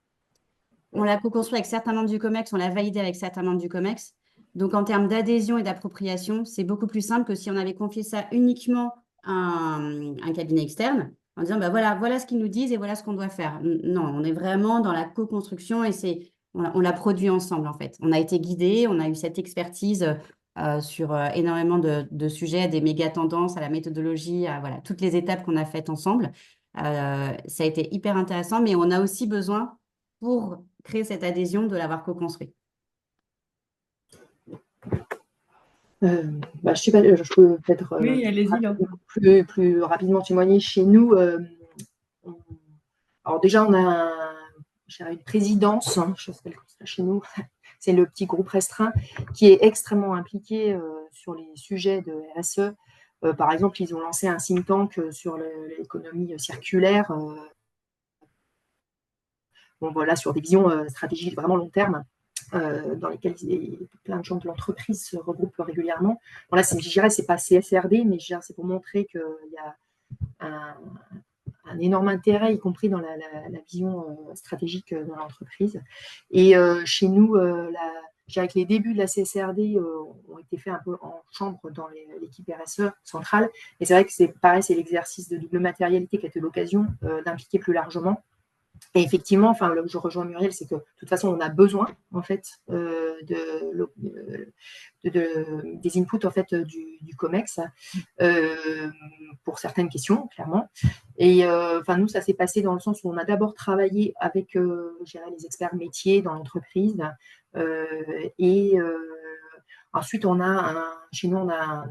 on l'a co-construit avec certains membres du COMEX, on l'a validé avec certains membres du COMEX. Donc, en termes d'adhésion et d'appropriation, c'est beaucoup plus simple que si on avait confié ça uniquement à un cabinet externe en disant, bah voilà ce qu'ils nous disent et voilà ce qu'on doit faire. Non, on est vraiment dans la co-construction et on l'a produit ensemble, en fait. On a été guidés, on a eu cette expertise sur énormément de sujets, des méga tendances, à la méthodologie, à voilà, toutes les étapes qu'on a faites ensemble. Ça a été hyper intéressant, mais on a aussi besoin pour créer cette adhésion de l'avoir co-construit. Je sais pas, je peux peut-être Oui, allez-y, Laure. plus rapidement témoigner. Chez nous, alors déjà, on a une présidence, je s'appelle comme ça chez nous, c'est le petit groupe restreint, qui est extrêmement impliqué sur les sujets de RSE. Par exemple, ils ont lancé un think tank sur l'économie circulaire, voilà, sur des visions stratégiques vraiment long terme. Dans lesquels plein de gens de l'entreprise se regroupent régulièrement. Bon, là, je dirais, c'est pas CSRD, mais c'est pour montrer qu'il y a un énorme intérêt, y compris dans la vision stratégique de l'entreprise. Et chez nous, je dirais que les débuts de la CSRD ont été faits un peu en chambre dans l'équipe RSE centrale. Et c'est vrai que c'est pareil, c'est l'exercice de double matérialité qui a été l'occasion d'impliquer plus largement. Et effectivement, là où je rejoins Muriel, c'est que de toute façon, on a besoin en fait des inputs en fait du COMEX pour certaines questions, clairement. Et nous, ça s'est passé dans le sens où on a d'abord travaillé avec, je dirais, les experts métiers dans l'entreprise, et ensuite chez nous, on a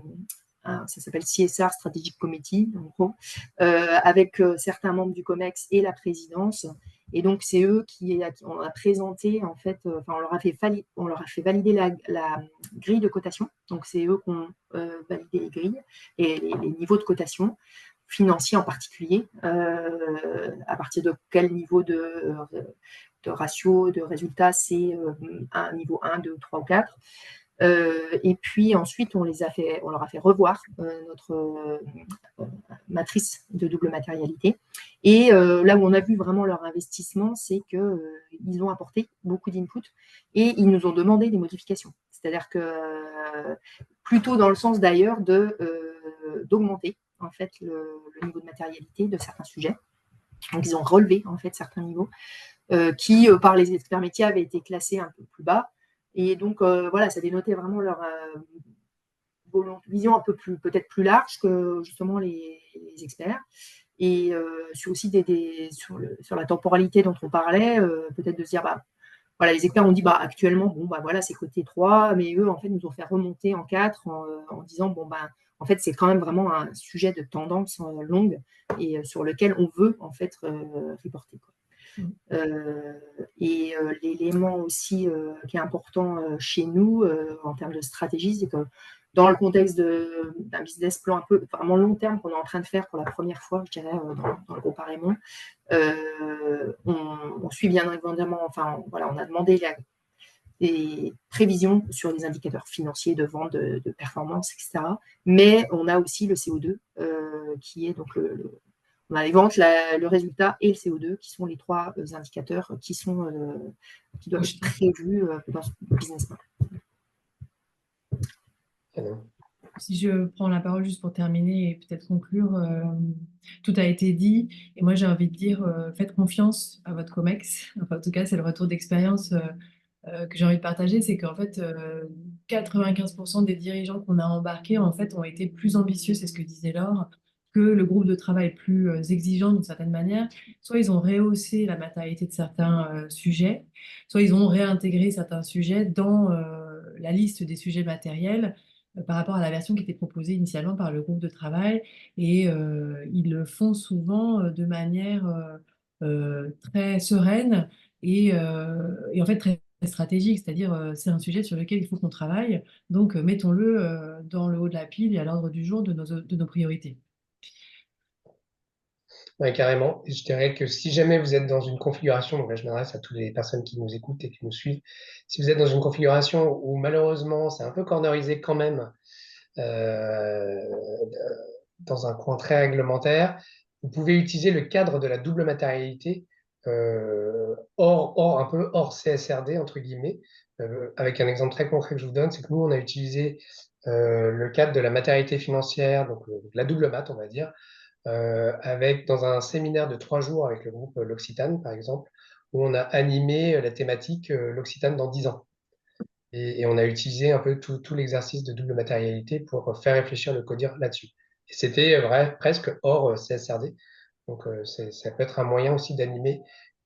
ça s'appelle CSR Strategic Committee, en gros, avec certains membres du COMEX et la présidence. Et donc, c'est eux on a présenté, en fait, on leur a fait valider la grille de cotation. Donc, c'est eux qui ont validé les grilles et les niveaux de cotation financiers en particulier, à partir de quel niveau de ratio, de résultat, c'est un niveau 1, 2, 3 ou 4. Et puis ensuite, on leur a fait revoir notre matrice de double matérialité. Et là où on a vu vraiment leur investissement, c'est qu'ils ont apporté beaucoup d'input et ils nous ont demandé des modifications. C'est-à-dire que plutôt dans le sens d'ailleurs d'augmenter en fait le niveau de matérialité de certains sujets. Donc ils ont relevé en fait certains niveaux qui par les experts métiers avaient été classés un peu plus bas. Et donc, voilà, ça dénotait vraiment leur vision un peu peut-être plus large que justement les experts. Et aussi sur la temporalité dont on parlait, peut-être de se dire, voilà, les experts ont dit, actuellement, voilà, c'est côté 3, mais eux, en fait, nous ont fait remonter en 4 en disant, en fait, c'est quand même vraiment un sujet de tendance longue et sur lequel on veut, en fait, reporter, quoi. Et l'élément aussi qui est important chez nous en termes de stratégie, c'est que dans le contexte d'un business plan un peu vraiment long terme qu'on est en train de faire pour la première fois, je dirais, dans le groupe Raymond, on suit bien évidemment, voilà, on a demandé des prévisions sur les indicateurs financiers de vente, de performance, etc. Mais on a aussi le CO2 qui est donc on a les ventes, le résultat et le CO2 qui sont les 3 indicateurs qui doivent être prévus dans ce business plan. Si je prends la parole juste pour terminer et peut-être conclure, tout a été dit. Et moi, j'ai envie de dire, faites confiance à votre COMEX. Enfin, en tout cas, c'est le retour d'expérience que j'ai envie de partager. C'est qu'en fait, 95% des dirigeants qu'on a embarqués, en fait, ont été plus ambitieux, c'est ce que disait Laure, que le groupe de travail plus exigeant d'une certaine manière. Soit ils ont rehaussé la matérialité de certains sujets, soit ils ont réintégré certains sujets dans la liste des sujets matériels par rapport à la version qui était proposée initialement par le groupe de travail. Et ils le font souvent de manière très sereine et en fait très stratégique, c'est-à-dire c'est un sujet sur lequel il faut qu'on travaille, donc mettons-le dans le haut de la pile et à l'ordre du jour de nos priorités. Ouais, carrément. Et je dirais que si jamais vous êtes dans une configuration, donc là je m'adresse à toutes les personnes qui nous écoutent et qui nous suivent, si vous êtes dans une configuration où malheureusement c'est un peu cornerisé quand même, euh, dans un coin très réglementaire, vous pouvez utiliser le cadre de la double matérialité un peu hors CSRD, entre guillemets. Avec un exemple très concret que je vous donne, c'est que nous, on a utilisé le cadre de la matérialité financière, donc la double mat, on va dire, avec dans un séminaire de 3 jours avec le groupe L'Occitane, par exemple, où on a animé la thématique L'Occitane dans 10 ans. Et on a utilisé un peu tout l'exercice de double matérialité pour faire réfléchir le codir là-dessus. Et c'était presque hors CSRD. Donc ça peut être un moyen aussi d'animer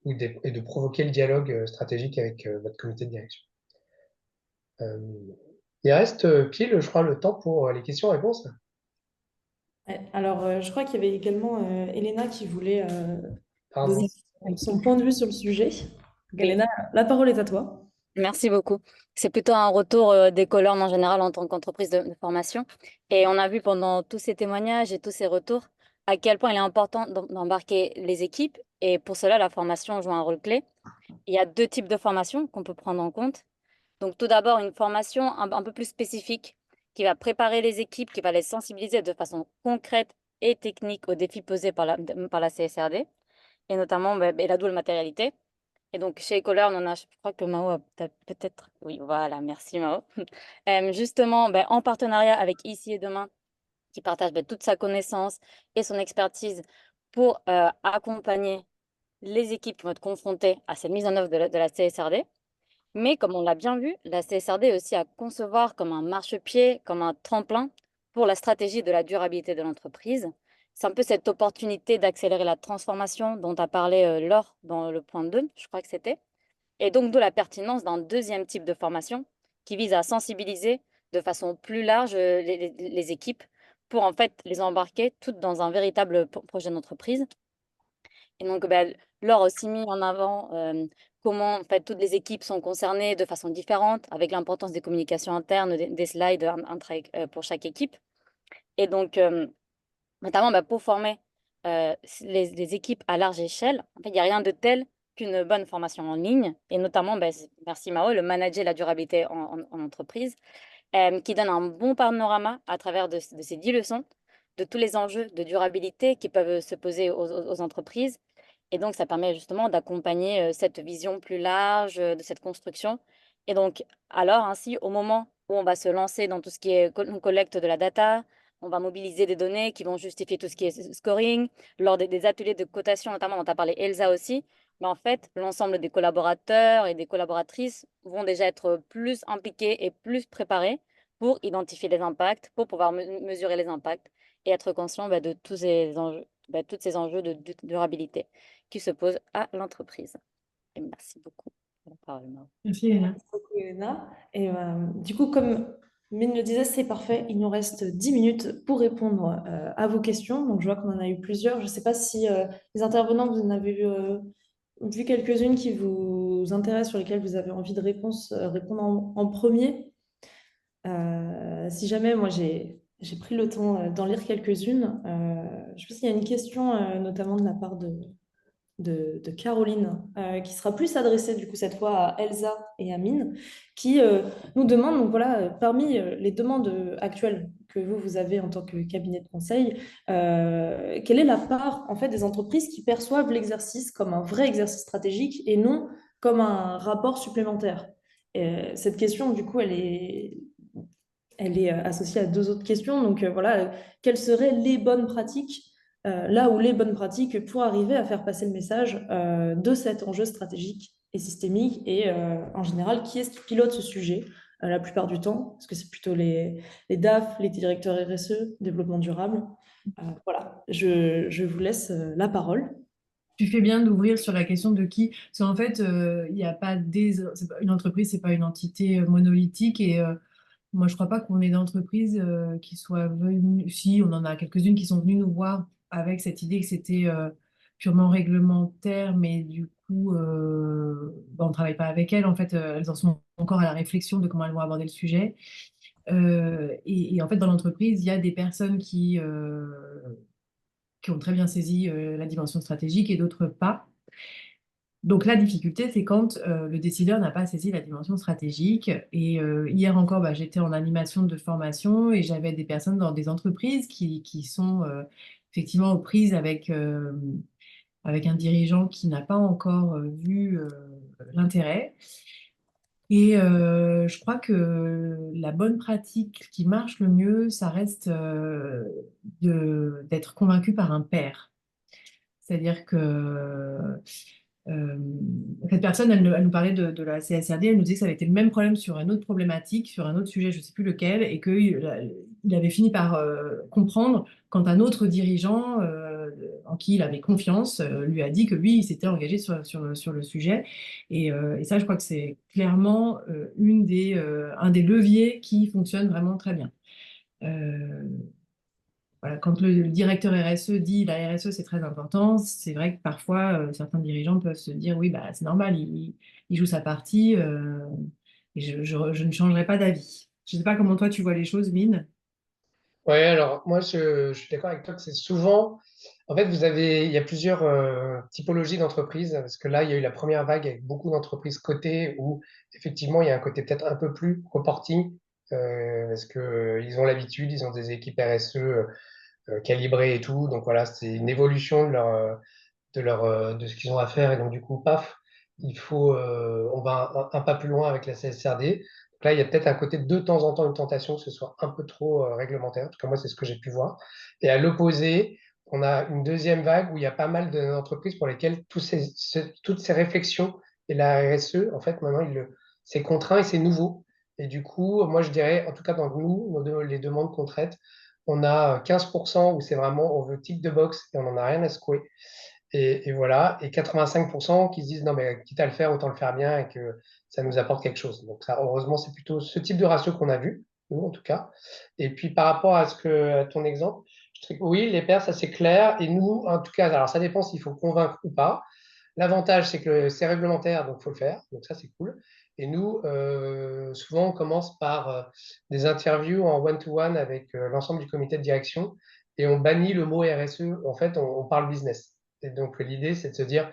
et de provoquer le dialogue stratégique avec votre comité de direction. Euh, il reste pile, je crois, le temps pour les questions-réponses. Ouais, alors, je crois qu'il y avait également Elena qui voulait Pardon. donner son point de vue sur le sujet. Donc, Oui, Elena, la parole est à toi. merci beaucoup. C'est plutôt un retour des Colorn en général en tant qu'entreprise de formation. Et on a vu pendant tous ces témoignages et tous ces retours à quel point il est important d'embarquer les équipes. Et pour cela, la formation joue un rôle clé. Il y a 2 types de formations qu'on peut prendre en compte. Donc tout d'abord, une formation un peu plus spécifique qui va préparer les équipes, qui va les sensibiliser de façon concrète et technique aux défis posés par la CSRD, et notamment la double matérialité. Et donc, chez Ecoleur, je crois que Mao a peut-être, oui, voilà, merci Mao. Justement, en partenariat avec Ici et Demain, qui partage toute sa connaissance et son expertise pour accompagner les équipes qui vont être confrontées à cette mise en œuvre de la CSRD. Mais comme on l'a bien vu, la CSRD est aussi à concevoir comme un marchepied, comme un tremplin pour la stratégie de la durabilité de l'entreprise. C'est un peu cette opportunité d'accélérer la transformation dont a parlé Laure dans le point 2, je crois que c'était. Et donc, d'où la pertinence d'un deuxième type de formation qui vise à sensibiliser de façon plus large les équipes pour en fait les embarquer toutes dans un véritable projet d'entreprise. Et donc, Laure a aussi mis en avant comment en fait, toutes les équipes sont concernées de façon différente, avec l'importance des communications internes, des slides pour chaque équipe. Et donc, notamment pour former les équipes à large échelle, en fait, il n'y a rien de tel qu'une bonne formation en ligne, et notamment, merci Mao, le manager la durabilité en entreprise, qui donne un bon panorama à travers de ces 10 leçons, de tous les enjeux de durabilité qui peuvent se poser aux entreprises. Et donc, ça permet justement d'accompagner cette vision plus large de cette construction. Et donc, alors, ainsi, au moment où on va se lancer dans tout ce qui est collecte de la data, on va mobiliser des données qui vont justifier tout ce qui est scoring, lors des ateliers de cotation, notamment dont tu as parlé Elsa aussi. Mais en fait, l'ensemble des collaborateurs et des collaboratrices vont déjà être plus impliqués et plus préparés pour identifier les impacts, pour pouvoir mesurer les impacts et être conscient de tous ces enjeux, tous ces enjeux de durabilité qui se posent à l'entreprise. Et merci beaucoup pour la parole, Maud. Merci, Elena. Merci beaucoup, Elena. Et du coup, comme Mine le disait, c'est parfait. Il nous reste 10 minutes pour répondre à vos questions. Donc, je vois qu'on en a eu plusieurs. Je ne sais pas si les intervenants, vous en avez vu quelques-unes qui vous intéressent, sur lesquelles vous avez envie de répondre en premier. Si jamais, moi, j'ai pris le temps d'en lire quelques-unes. Je pense qu'il y a une question, notamment de la part de Caroline, qui sera plus adressée du coup cette fois à Elsa et à Mine, qui nous demande, donc voilà, parmi les demandes actuelles que vous avez en tant que cabinet de conseil, quelle est la part en fait des entreprises qui perçoivent l'exercice comme un vrai exercice stratégique et non comme un rapport supplémentaire? Et, cette question, du coup, elle est associée à 2 autres questions. Donc voilà, quelles seraient les bonnes pratiques, là où les bonnes pratiques pour arriver à faire passer le message de cet enjeu stratégique et systémique, et en général, qui est-ce qui pilote ce sujet la plupart du temps? Est-ce que c'est plutôt les DAF, les directeurs RSE, développement durable? Voilà, je vous laisse la parole. Tu fais bien d'ouvrir sur la question de qui, parce qu'en fait, il n'y a pas une entreprise, c'est pas une entité monolithique, et moi, je crois pas qu'on ait d'entreprises qui soient venues. Si, on en a quelques-unes qui sont venues nous voir avec cette idée que c'était purement réglementaires, mais du coup, on ne travaille pas avec elles. En fait, elles en sont encore à la réflexion de comment elles vont aborder le sujet. Et en fait, dans l'entreprise, il y a des personnes qui ont très bien saisi la dimension stratégique et d'autres pas. Donc la difficulté, c'est quand le décideur n'a pas saisi la dimension stratégique. Et hier encore, bah, j'étais en animation de formation et j'avais des personnes dans des entreprises qui sont effectivement aux prises avec un dirigeant qui n'a pas encore vu l'intérêt. Et je crois que la bonne pratique qui marche le mieux, ça reste d'être convaincu par un pair. C'est-à-dire que euh, cette personne, elle nous parlait de la CSRD, elle nous disait que ça avait été le même problème sur une autre problématique, sur un autre sujet, je ne sais plus lequel, et qu'il avait fini par comprendre quand un autre dirigeant en qui il avait confiance lui a dit que lui, il s'était engagé sur le sujet. Et ça, je crois que c'est clairement un des leviers qui fonctionne vraiment très bien. Voilà, quand le directeur RSE dit la RSE c'est très important, c'est vrai que parfois certains dirigeants peuvent se dire oui bah c'est normal, il joue sa partie et je ne changerai pas d'avis. Je ne sais pas comment toi tu vois les choses, Mine. Ouais, alors moi je suis d'accord avec toi que c'est souvent, en fait il y a plusieurs typologies d'entreprises, parce que là il y a eu la première vague avec beaucoup d'entreprises cotées où effectivement il y a un côté peut-être un peu plus reporting, parce que ils ont l'habitude, ils ont des équipes RSE calibrées et tout, donc voilà, c'est une évolution de ce qu'ils ont à faire et donc du coup paf, on va un pas plus loin avec la CSRD. Donc là, il y a peut-être un côté de temps en temps une tentation que ce soit un peu trop réglementaire. En tout cas, moi, c'est ce que j'ai pu voir. Et à l'opposé, on a une deuxième vague où il y a pas mal d'entreprises pour lesquelles toutes ces réflexions et la RSE, en fait, maintenant, c'est contraint et c'est nouveau. Et du coup, moi, je dirais, en tout cas, dans les demandes qu'on traite, on a 15% où c'est vraiment, on veut tick de box et on n'en a rien à secouer. Et voilà, et 85% qui se disent non, mais quitte à le faire, autant le faire bien et que ça nous apporte quelque chose. Donc, ça, heureusement, c'est plutôt ce type de ratio qu'on a vu, nous en tout cas. Et puis, par rapport à ton exemple, je dirais que oui, les pairs, ça c'est clair. Et nous, en tout cas, alors ça dépend s'il faut convaincre ou pas. L'avantage, c'est que c'est réglementaire, donc il faut le faire. Donc, ça, c'est cool. Et nous, souvent, on commence par des interviews en one-to-one avec l'ensemble du comité de direction et on bannit le mot RSE. En fait, on parle business. Et donc, l'idée, c'est de se dire,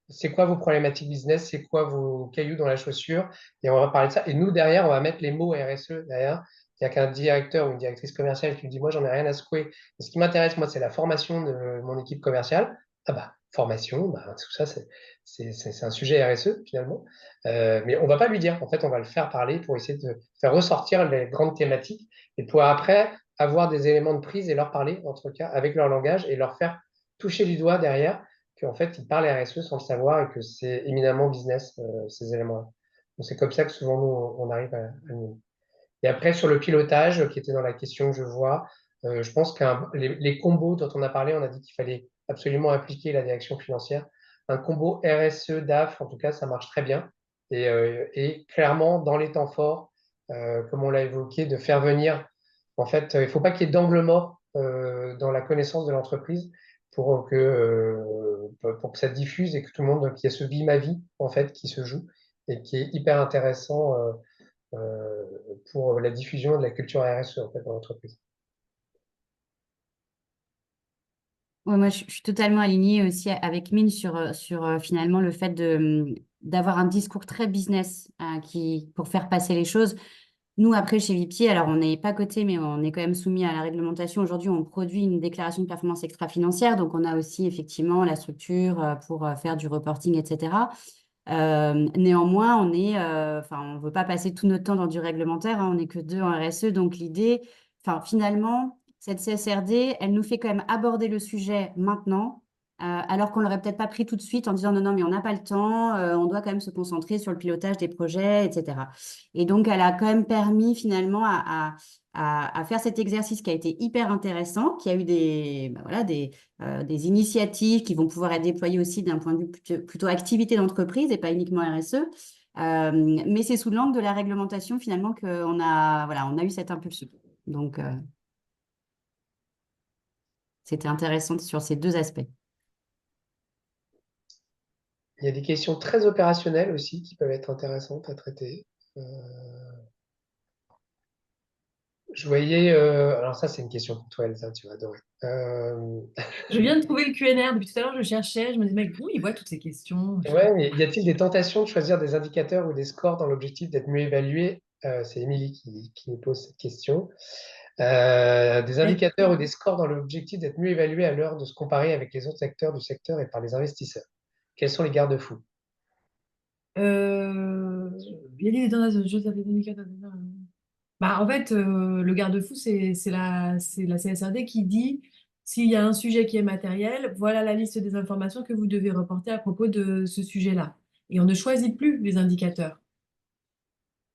c'est quoi vos problématiques business, c'est quoi vos cailloux dans la chaussure, et on va parler de ça. Et nous, derrière, on va mettre les mots RSE derrière. Il n'y a qu'un directeur ou une directrice commerciale qui me dit, moi, j'en ai rien à secouer. Et ce qui m'intéresse, moi, c'est la formation de mon équipe commerciale. Ah bah, formation, bah, tout ça, c'est un sujet RSE, finalement. Mais on va pas lui dire. En fait, on va le faire parler pour essayer de faire ressortir les grandes thématiques et pouvoir après avoir des éléments de prise et leur parler, en tout cas, avec leur langage et leur faire toucher du doigt derrière qu'en fait, ils parlent RSE sans le savoir et que c'est éminemment business, ces éléments-là. Donc, c'est comme ça que souvent, nous, on arrive à nous. Et après, sur le pilotage, qui était dans la question que je vois, je pense que les combos dont on a parlé, on a dit qu'il fallait absolument impliquer la direction financière. Un combo RSE, DAF, en tout cas, ça marche très bien. Et clairement, dans les temps forts, comme on l'a évoqué, de faire venir, en fait, il ne faut pas qu'il y ait d'angle mort dans la connaissance de l'entreprise pour que ça diffuse et que tout le monde, qu'il y ait ce vie ma vie, en fait, qui se joue et qui est hyper intéressant euh, pour la diffusion de la culture RSE en fait, dans l'entreprise. Ouais, moi, je suis totalement alignée aussi avec Mine sur finalement le fait d'avoir un discours très business pour faire passer les choses. Nous, après, chez Vipier, alors on n'est pas coté, mais on est quand même soumis à la réglementation. Aujourd'hui, on produit une déclaration de performance extra-financière. Donc, on a aussi effectivement la structure pour faire du reporting, etc. Néanmoins, on ne veut pas passer tout notre temps dans du réglementaire. On n'est que deux en RSE. Donc, l'idée, finalement, cette CSRD, elle nous fait quand même aborder le sujet maintenant, alors qu'on l'aurait peut-être pas pris tout de suite en disant non, non, mais on n'a pas le temps, on doit quand même se concentrer sur le pilotage des projets, etc. Et donc, elle a quand même permis finalement à faire cet exercice qui a été hyper intéressant, qui a eu des initiatives qui vont pouvoir être déployées aussi d'un point de vue plutôt activité d'entreprise et pas uniquement RSE. Mais c'est sous l'angle de la réglementation finalement on a eu cette impulsion. Donc, c'était intéressant sur ces deux aspects. Il y a des questions très opérationnelles aussi qui peuvent être intéressantes à traiter. Euh, je voyais, alors ça c'est une question pour toi Elsa, tu vas adorer. Je viens de trouver le QNR. Depuis tout à l'heure, je cherchais. Je me disais, mais où il voit toutes ces questions? Ouais, mais y a-t-il des tentations de choisir des indicateurs ou des scores dans l'objectif d'être mieux évalué? C'est Émilie qui nous pose cette question. Des indicateurs ou des scores dans l'objectif d'être mieux évalué à l'heure de se comparer avec les autres acteurs du secteur et par les investisseurs. Quels sont les garde-fous? Il y a des dans je savais des indicateurs. Bah, en fait, le garde-fou, c'est la CSRD qui dit s'il y a un sujet qui est matériel, voilà la liste des informations que vous devez reporter à propos de ce sujet-là. Et on ne choisit plus les indicateurs,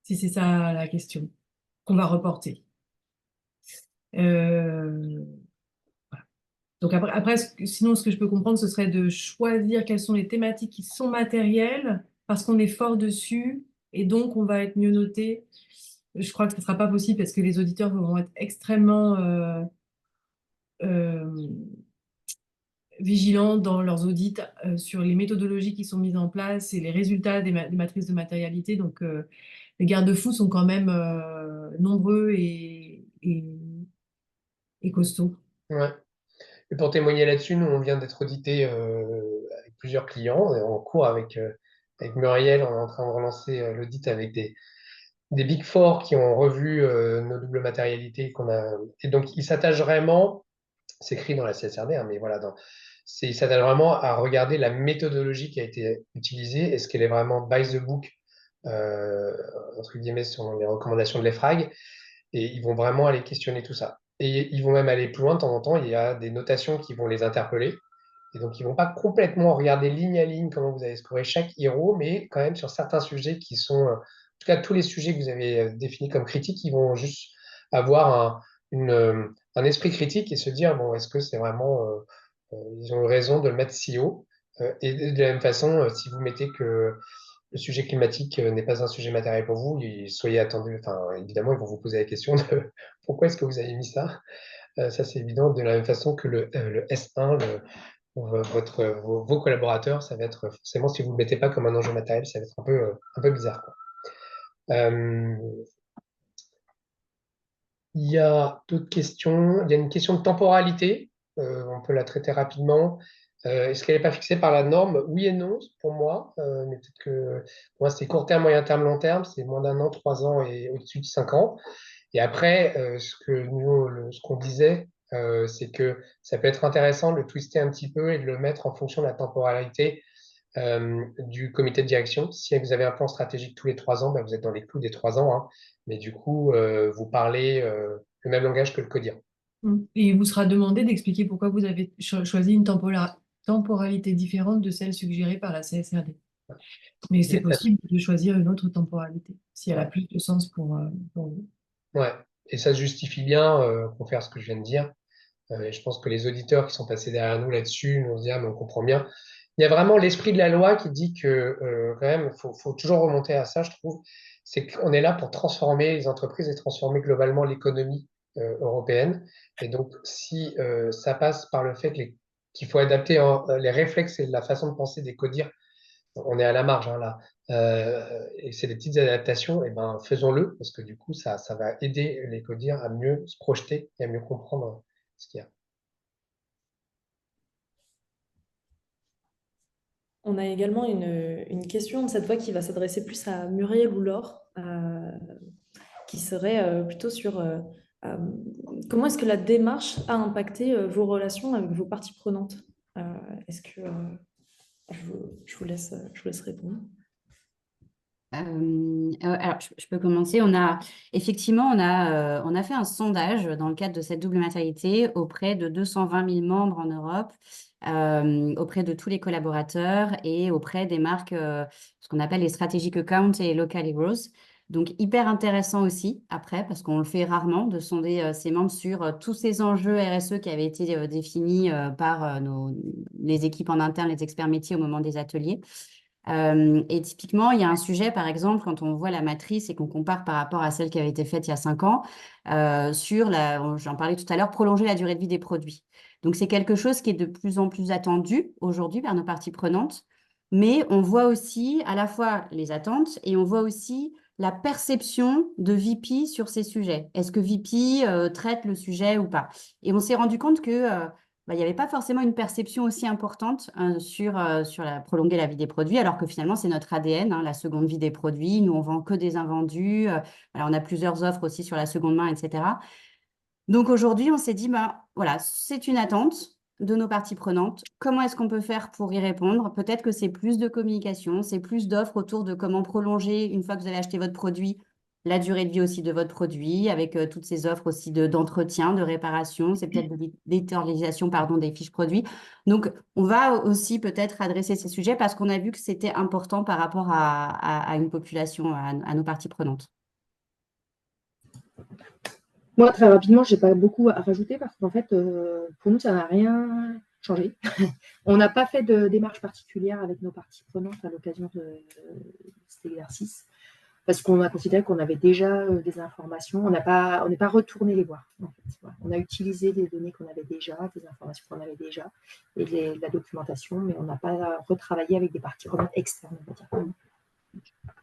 si c'est ça la question, qu'on va reporter. Euh, Donc après sinon, ce que je peux comprendre, ce serait de choisir quelles sont les thématiques qui sont matérielles, parce qu'on est fort dessus, et donc on va être mieux noté. Je crois que ce ne sera pas possible parce que les auditeurs vont être extrêmement euh, vigilants dans leurs audits sur les méthodologies qui sont mises en place et les résultats des matrices de matérialité. Donc les garde-fous sont quand même nombreux et costauds. Ouais. Et pour témoigner là-dessus, nous, on vient d'être audité avec plusieurs clients. Et en cours avec Muriel, on est en train de relancer l'audit avec des Big Four qui ont revu nos doubles matérialités qu'on a. Et donc, ils s'attachent vraiment, c'est écrit dans la CSRD, hein, mais voilà, ils s'attachent vraiment à regarder la méthodologie qui a été utilisée. Est-ce qu'elle est vraiment by the book, euh, entre guillemets, sur les recommandations de l'EFRAG? Et ils vont vraiment aller questionner tout ça. Et ils vont même aller plus loin de temps en temps. Il y a des notations qui vont les interpeller. Et donc, ils vont pas complètement regarder ligne à ligne comment vous avez scoré chaque héros, mais quand même sur certains sujets qui sont, en tout cas, tous les sujets que vous avez définis comme critiques, ils vont juste avoir un esprit critique et se dire, bon, est-ce que c'est vraiment, ils ont eu raison de le mettre si haut? Et de la même façon, si vous mettez que le sujet climatique n'est pas un sujet matériel pour vous, soyez attendu. Enfin, évidemment, ils vont vous poser la question de pourquoi est-ce que vous avez mis ça. Ça, c'est évident. De la même façon que le S1, vos collaborateurs, ça va être forcément, si vous ne le mettez pas comme un enjeu matériel, ça va être un peu bizarre, quoi. Euh, il y a d'autres questions. Il y a une question de temporalité. On peut la traiter rapidement. Est-ce qu'elle n'est pas fixée par la norme? Oui et non, pour moi. Mais peut-être que pour moi, c'est court terme, moyen terme, long terme. C'est moins d'1 an, 3 ans et au-dessus de 5 ans. Et après, ce qu'on disait, c'est que ça peut être intéressant de le twister un petit peu et de le mettre en fonction de la temporalité du comité de direction. Si vous avez un plan stratégique tous les 3 ans, bah, vous êtes dans les clous des 3 ans, hein. Mais du coup, vous parlez le même langage que le CODIR. Et il vous sera demandé d'expliquer pourquoi vous avez choisi une temporalité différente de celle suggérée par la CSRD. Mais c'est possible de choisir une autre temporalité, si elle a plus de sens pour vous. Ouais, et ça se justifie bien pour faire ce que je viens de dire. Et je pense que les auditeurs qui sont passés derrière nous là-dessus vont se dire, mais on comprend bien. Il y a vraiment l'esprit de la loi qui dit que quand même, faut toujours remonter à ça, je trouve. C'est qu'on est là pour transformer les entreprises et transformer globalement l'économie européenne. Et donc, si ça passe par le fait qu'il faut adapter les réflexes et la façon de penser des codires, on est à la marge, hein, là. Et c'est des petites adaptations, et ben faisons-le, parce que du coup, ça va aider les codires à mieux se projeter et à mieux comprendre ce qu'il y a. On a également une question, cette fois qui va s'adresser plus à Muriel ou Laure, qui serait plutôt sur euh, comment est-ce que la démarche a impacté vos relations avec vos parties prenantes. Est-ce que je vous laisse répondre. Alors, je peux commencer. Effectivement, on a fait un sondage dans le cadre de cette double matérialité auprès de 220 000 membres en Europe, auprès de tous les collaborateurs et auprès des marques, ce qu'on appelle les strategic accounts et local heroes. Donc, hyper intéressant aussi, après, parce qu'on le fait rarement, de sonder ces membres sur tous ces enjeux RSE qui avaient été définis par les équipes en interne, les experts métiers au moment des ateliers. Et typiquement, il y a un sujet, par exemple, quand on voit la matrice et qu'on compare par rapport à celle qui avait été faite il y a 5 ans, j'en parlais tout à l'heure, prolonger la durée de vie des produits. Donc, c'est quelque chose qui est de plus en plus attendu aujourd'hui par nos parties prenantes. mais on voit aussi à la fois les attentes et on voit aussi la perception de VP sur ces sujets. Est-ce que VP traite le sujet ou pas? Et on s'est rendu compte que il n'y avait pas forcément une perception aussi importante sur prolonger la vie des produits, alors que finalement, c'est notre ADN, hein, la seconde vie des produits. Nous, on vend que des invendus. Alors, on a plusieurs offres aussi sur la seconde main, etc. Donc aujourd'hui, on s'est dit, voilà, c'est une attente de nos parties prenantes. Comment est-ce qu'on peut faire pour y répondre? Peut-être que c'est plus de communication, c'est plus d'offres autour de comment prolonger, une fois que vous avez acheté votre produit, la durée de vie aussi de votre produit, avec toutes ces offres aussi d'entretien, de réparation, c'est peut-être de l'éternalisation, pardon, des fiches produits. Donc, on va aussi peut-être adresser ces sujets parce qu'on a vu que c'était important par rapport à une population, à nos parties prenantes. Moi, très rapidement, je n'ai pas beaucoup à rajouter parce qu'en fait, pour nous, ça n'a rien changé. On n'a pas fait de démarche particulière avec nos parties prenantes à l'occasion de cet exercice parce qu'on a considéré qu'on avait déjà des informations. On n'est pas retourné les voir. En fait. Voilà. On a utilisé des données qu'on avait déjà, des informations qu'on avait déjà et de la documentation, mais on n'a pas retravaillé avec des parties prenantes externes. On va dire.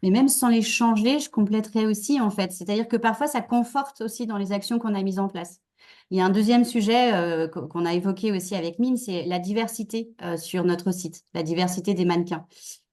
Mais même sans les changer, je compléterais aussi, en fait. C'est-à-dire que parfois, ça conforte aussi dans les actions qu'on a mises en place. Il y a un deuxième sujet qu'on a évoqué aussi avec Mine, c'est la diversité sur notre site, la diversité des mannequins.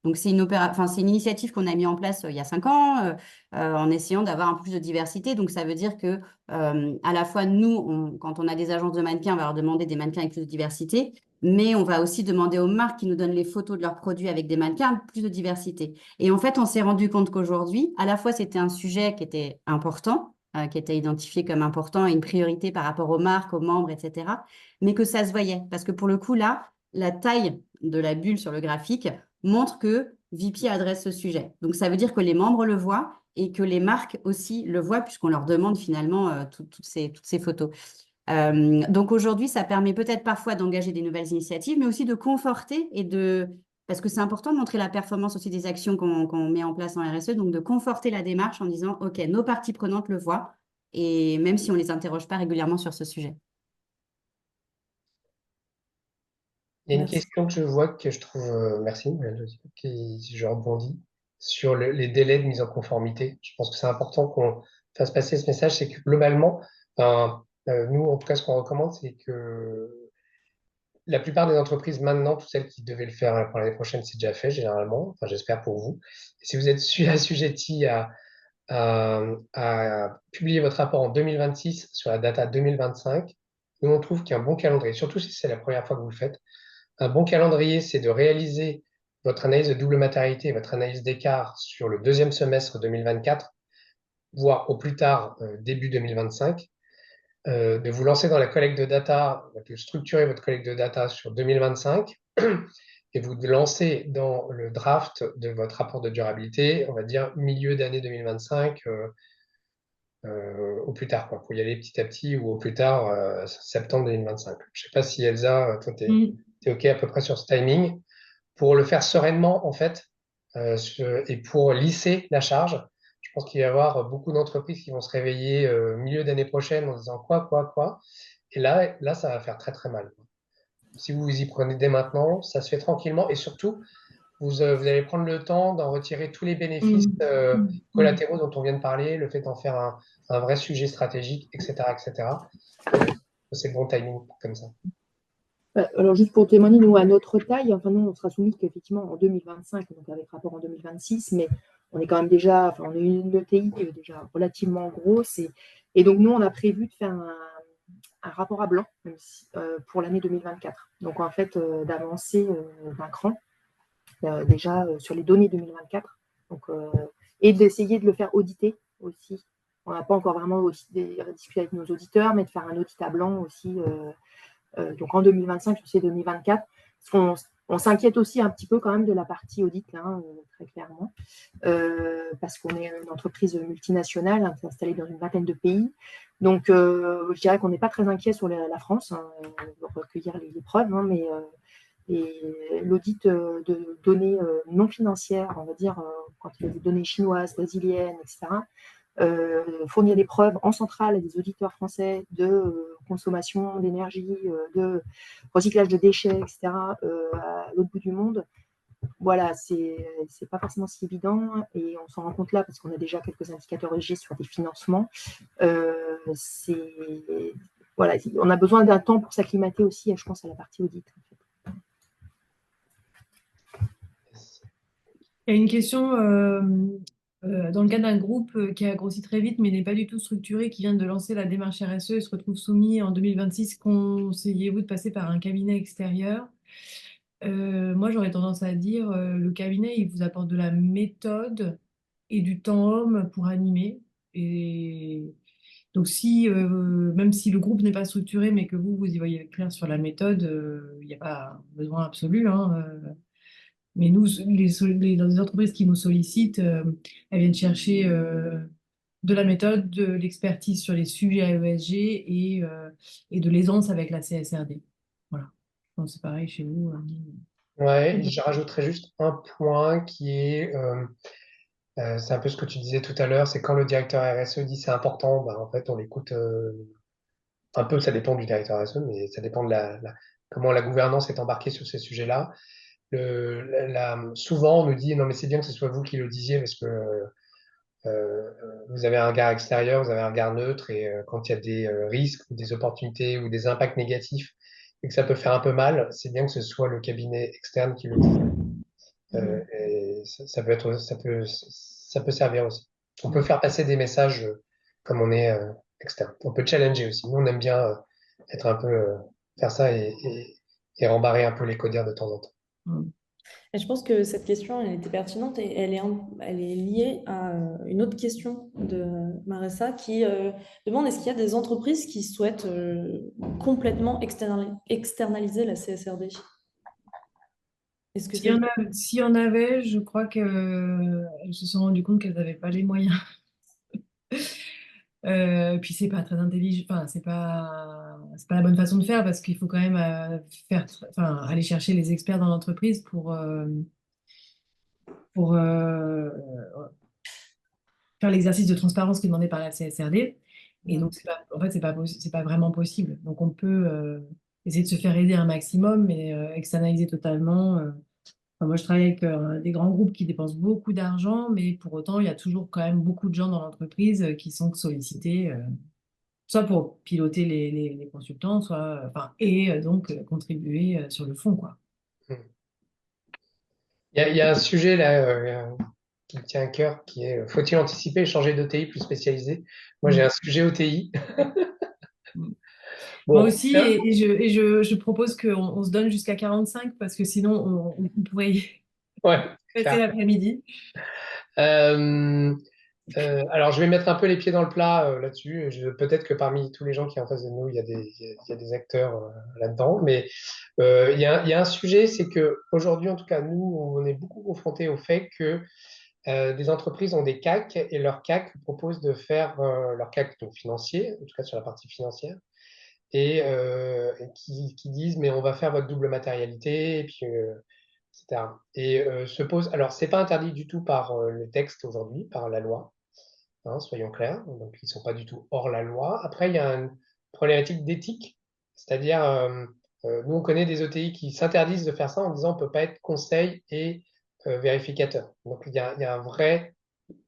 Donc, c'est une initiative qu'on a mis en place il y a 5 ans en essayant d'avoir un peu plus de diversité. Donc, ça veut dire que à la fois, nous, quand on a des agences de mannequins, on va leur demander des mannequins avec plus de diversité, mais on va aussi demander aux marques qui nous donnent les photos de leurs produits avec des mannequins plus de diversité. Et en fait, on s'est rendu compte qu'aujourd'hui, à la fois, c'était un sujet qui était important, qui était identifié comme important et une priorité par rapport aux marques, aux membres, etc., mais que ça se voyait. Parce que pour le coup, là, la taille de la bulle sur le graphique montre que VP adresse ce sujet. Donc, ça veut dire que les membres le voient et que les marques aussi le voient, puisqu'on leur demande finalement toutes ces photos. Donc aujourd'hui, ça permet peut-être parfois d'engager des nouvelles initiatives, mais aussi de conforter parce que c'est important de montrer la performance aussi des actions qu'on met en place en RSE, donc de conforter la démarche en disant, OK, nos parties prenantes le voient, et même si on ne les interroge pas régulièrement sur ce sujet. Il y a une Merci. question que je vois que je trouve, merci, je rebondis, sur les délais de mise en conformité. Je pense que c'est important qu'on fasse passer ce message, c'est que globalement, nous, en tout cas, ce qu'on recommande, c'est que la plupart des entreprises maintenant, toutes celles qui devaient le faire pour l'année prochaine, c'est déjà fait généralement, enfin j'espère pour vous. Et si vous êtes assujetti à publier votre rapport en 2026 sur la data 2025, nous on trouve qu'il y a un bon calendrier, surtout si c'est la première fois que vous le faites. Un bon calendrier, c'est de réaliser votre analyse de double matérialité, votre analyse d'écart sur le deuxième semestre 2024, voire au plus tard début 2025, de vous lancer dans la collecte de data, de structurer votre collecte de data sur 2025 et vous lancer dans le draft de votre rapport de durabilité, on va dire milieu d'année 2025 au plus tard, quoi, pour y aller petit à petit ou au plus tard septembre 2025. Je ne sais pas si Elsa, toi, tu es OK à peu près sur ce timing pour le faire sereinement, en fait, et pour lisser la charge. Je pense qu'il va y avoir beaucoup d'entreprises qui vont se réveiller milieu d'année prochaine en disant quoi. Et là, ça va faire très, très mal. Si vous vous y prenez dès maintenant, ça se fait tranquillement. Et surtout, vous allez prendre le temps d'en retirer tous les bénéfices collatéraux dont on vient de parler, le fait d'en faire un vrai sujet stratégique, etc., etc. C'est le bon timing comme ça. Alors, juste pour témoigner, nous, à notre taille, enfin, nous, on sera soumis qu'effectivement en 2025, donc avec rapport en 2026, mais on est quand même déjà, enfin, on est une ETI déjà relativement grosse. Et donc, nous, on a prévu de faire un rapport à blanc pour l'année 2024. Donc, en fait, d'avancer d'un cran déjà sur les données 2024. Donc, et d'essayer de le faire auditer aussi. On n'a pas encore vraiment discuté avec nos auditeurs, mais de faire un audit à blanc aussi. Donc en 2025 sur ces 2024, parce qu'on s'inquiète aussi un petit peu quand même de la partie audit, là, très clairement, parce qu'on est une entreprise multinationale installée dans une vingtaine de pays. Donc je dirais qu'on n'est pas très inquiet sur la France, pour recueillir les preuves, hein, mais et l'audit de données non financières, on va dire, quand il y a des données chinoises, brésiliennes, etc., fournir des preuves en centrale à des auditeurs français de consommation d'énergie, de recyclage de déchets, etc., à l'autre bout du monde, voilà, c'est pas forcément si évident et on s'en rend compte là parce qu'on a déjà quelques indicateurs ESG sur des financements. Voilà, on a besoin d'un temps pour s'acclimater aussi, je pense, à la partie audit. En fait. Il y a une question dans le cas d'un groupe qui a grossi très vite mais n'est pas du tout structuré, qui vient de lancer la démarche RSE et se retrouve soumis en 2026. Conseillez-vous de passer par un cabinet extérieur? Moi, j'aurais tendance à dire le cabinet, il vous apporte de la méthode et du temps homme pour animer. Et donc, même si le groupe n'est pas structuré, mais que vous y voyez clair sur la méthode, il n'y a pas besoin absolu, hein, mais nous, dans les entreprises qui nous sollicitent, elles viennent chercher de la méthode, de l'expertise sur les sujets ESG et de l'aisance avec la CSRD. Voilà. Donc, c'est pareil chez vous. Ouais, je rajouterais juste un point qui est, c'est un peu ce que tu disais tout à l'heure, c'est quand le directeur RSE dit c'est important, bah, en fait on l'écoute un peu, ça dépend du directeur RSE, mais ça dépend de comment la gouvernance est embarquée sur ces sujets-là. Souvent on nous dit non mais c'est bien que ce soit vous qui le disiez parce que vous avez un regard extérieur, vous avez un regard neutre et quand il y a des risques ou des opportunités ou des impacts négatifs et que ça peut faire un peu mal, c'est bien que ce soit le cabinet externe qui le dise. Et ça peut servir aussi. On peut faire passer des messages comme on est externe. On peut challenger aussi. Nous, on aime bien être un peu, faire ça et rembarrer un peu les codeurs de temps en temps. Et je pense que cette question, elle était pertinente et elle est liée à une autre question de Marissa qui demande est-ce qu'il y a des entreprises qui souhaitent complètement externaliser la CSRD? Est-ce que c'est... S'il y en avait, je crois qu'elles se sont rendues compte qu'elles n'avaient pas les moyens. Puis c'est pas très intelligent, enfin c'est pas la bonne façon de faire parce qu'il faut quand même aller chercher les experts dans l'entreprise pour faire l'exercice de transparence qui est demandé par la CSRD. Et donc en fait c'est pas vraiment possible. Donc on peut essayer de se faire aider un maximum, mais externaliser totalement. Enfin, moi je travaille avec des grands groupes qui dépensent beaucoup d'argent, mais pour autant il y a toujours quand même beaucoup de gens dans l'entreprise qui sont sollicités. Soit pour piloter les consultants, soit, donc contribuer sur le fond, quoi. Il y a un sujet là qui me tient à cœur qui est faut-il anticiper et changer d'OTI plus spécialisé? Moi, j'ai un sujet OTI. Moi Bon, aussi, je propose qu'on se donne jusqu'à 45 parce que sinon on pourrait y ouais, passer clair. l'après-midi. Alors, je vais mettre un peu les pieds dans le plat là-dessus. Peut-être que parmi tous les gens qui sont en face de nous, il y a des acteurs là-dedans. Mais il y a un sujet, c'est que aujourd'hui, en tout cas, nous, on est beaucoup confrontés au fait que des entreprises ont des CAC et leur CAC propose de faire leur CAC donc financier, en tout cas sur la partie financière, et qui disent mais on va faire votre double matérialité et puis etc. Et se pose. Alors, c'est pas interdit du tout par le texte aujourd'hui, par la loi. Hein, soyons clairs, donc ils ne sont pas du tout hors la loi. Après, il y a une problématique d'éthique, c'est-à-dire, nous, on connaît des OTI qui s'interdisent de faire ça en disant on ne peut pas être conseil et vérificateur. Donc, il y a un vrai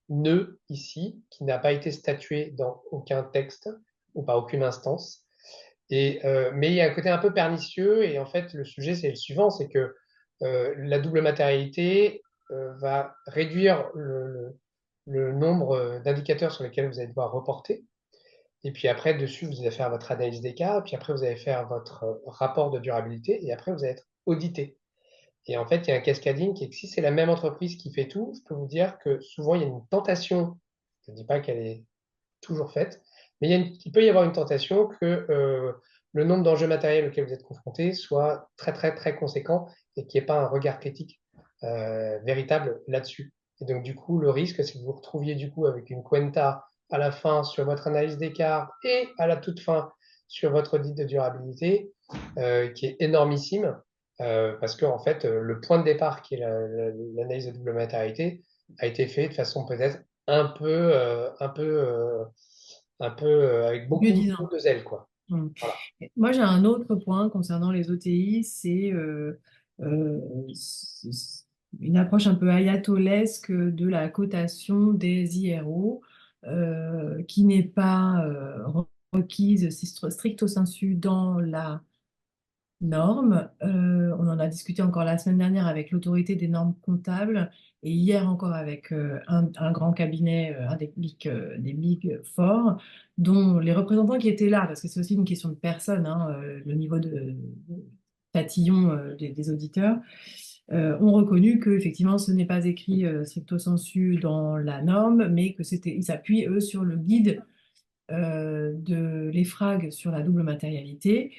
nœud ici qui n'a pas été statué dans aucun texte ou par aucune instance. Mais il y a un côté un peu pernicieux et en fait, le sujet, c'est le suivant, c'est que la double matérialité va réduire le nombre d'indicateurs sur lesquels vous allez devoir reporter. Et puis après, dessus, vous allez faire votre analyse des cas, puis après, vous allez faire votre rapport de durabilité, et après, vous allez être audité. Et en fait, il y a un cascading qui est que si c'est la même entreprise qui fait tout, je peux vous dire que souvent, il y a une tentation, je ne dis pas qu'elle est toujours faite, mais il peut y avoir une tentation que le nombre d'enjeux matériels auxquels vous êtes confrontés soit très, très, très conséquent et qu'il n'y ait pas un regard critique véritable là-dessus. Et donc, du coup, le risque, c'est que vous vous retrouviez du coup avec une Cuenta à la fin sur votre analyse d'écart et à la toute fin sur votre audit de durabilité, qui est énormissime, parce que en fait, le point de départ, qui est l'analyse de double matérialité, a été fait de façon peut-être un peu avec Mieux beaucoup disant. de zèle, quoi. Voilà. Moi, j'ai un autre point concernant les OTI, c'est une approche un peu ayatolesque de la cotation des IRO, qui n'est pas requise stricto sensu dans la norme. On en a discuté encore la semaine dernière avec l'autorité des normes comptables et hier encore avec un grand cabinet, un des Big Four, dont les représentants qui étaient là, parce que c'est aussi une question de personne, hein, le niveau de tatillon des auditeurs, ont reconnu que effectivement ce n'est pas écrit stricto sensu dans la norme, mais que ils s'appuient eux sur le guide de l'EFRAG sur la double matérialité,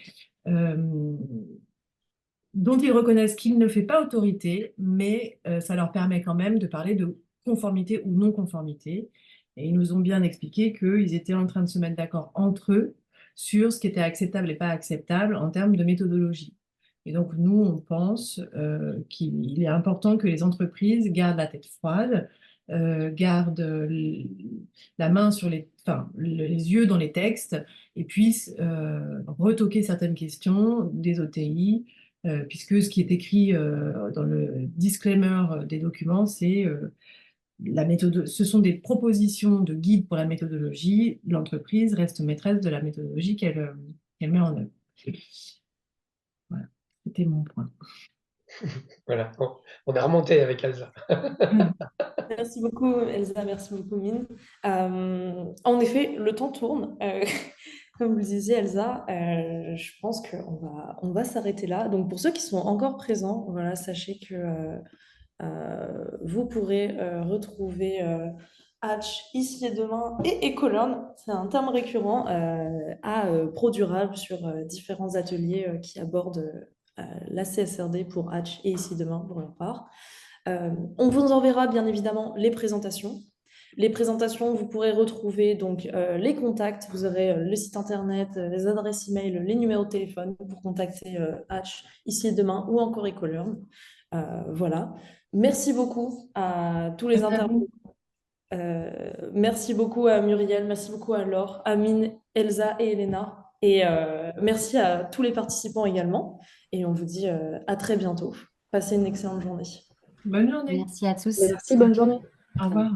dont ils reconnaissent qu'il ne fait pas autorité, mais ça leur permet quand même de parler de conformité ou non-conformité. Et ils nous ont bien expliqué qu'ils étaient en train de se mettre d'accord entre eux sur ce qui était acceptable et pas acceptable en termes de méthodologie. Et donc, nous, on pense qu'il est important que les entreprises gardent la tête froide, gardent la main sur les yeux dans les textes et puissent retoquer certaines questions des OTI, puisque ce qui est écrit dans le disclaimer des documents, c'est ce sont des propositions de guide pour la méthodologie. L'entreprise reste maîtresse de la méthodologie qu'elle met en œuvre. Voilà, c'était mon point. Voilà, on est remonté avec Elsa. Merci beaucoup, Elsa. Merci beaucoup, Mine. En effet, le temps tourne. Comme vous le disiez, Elsa, je pense on va s'arrêter là. Donc, pour ceux qui sont encore présents, voilà, sachez que vous pourrez retrouver Hatch ici et demain et Ecolearn. C'est un terme récurrent à Pro Durable sur différents ateliers qui abordent la CSRD pour Hatch et ici demain pour leur part. On vous enverra bien évidemment les présentations. Les présentations, vous pourrez retrouver donc les contacts, vous aurez le site internet, les adresses email, les numéros de téléphone pour contacter Hatch ici et demain ou encore Ecolearn. Voilà. Merci beaucoup à tous les intervenants. Merci beaucoup à Muriel, merci beaucoup à Laure, Amine, Elsa et Elena. Et merci à tous les participants également. Et on vous dit à très bientôt. Passez une excellente journée. Bonne journée. Merci à tous. Merci, bonne journée. Au revoir.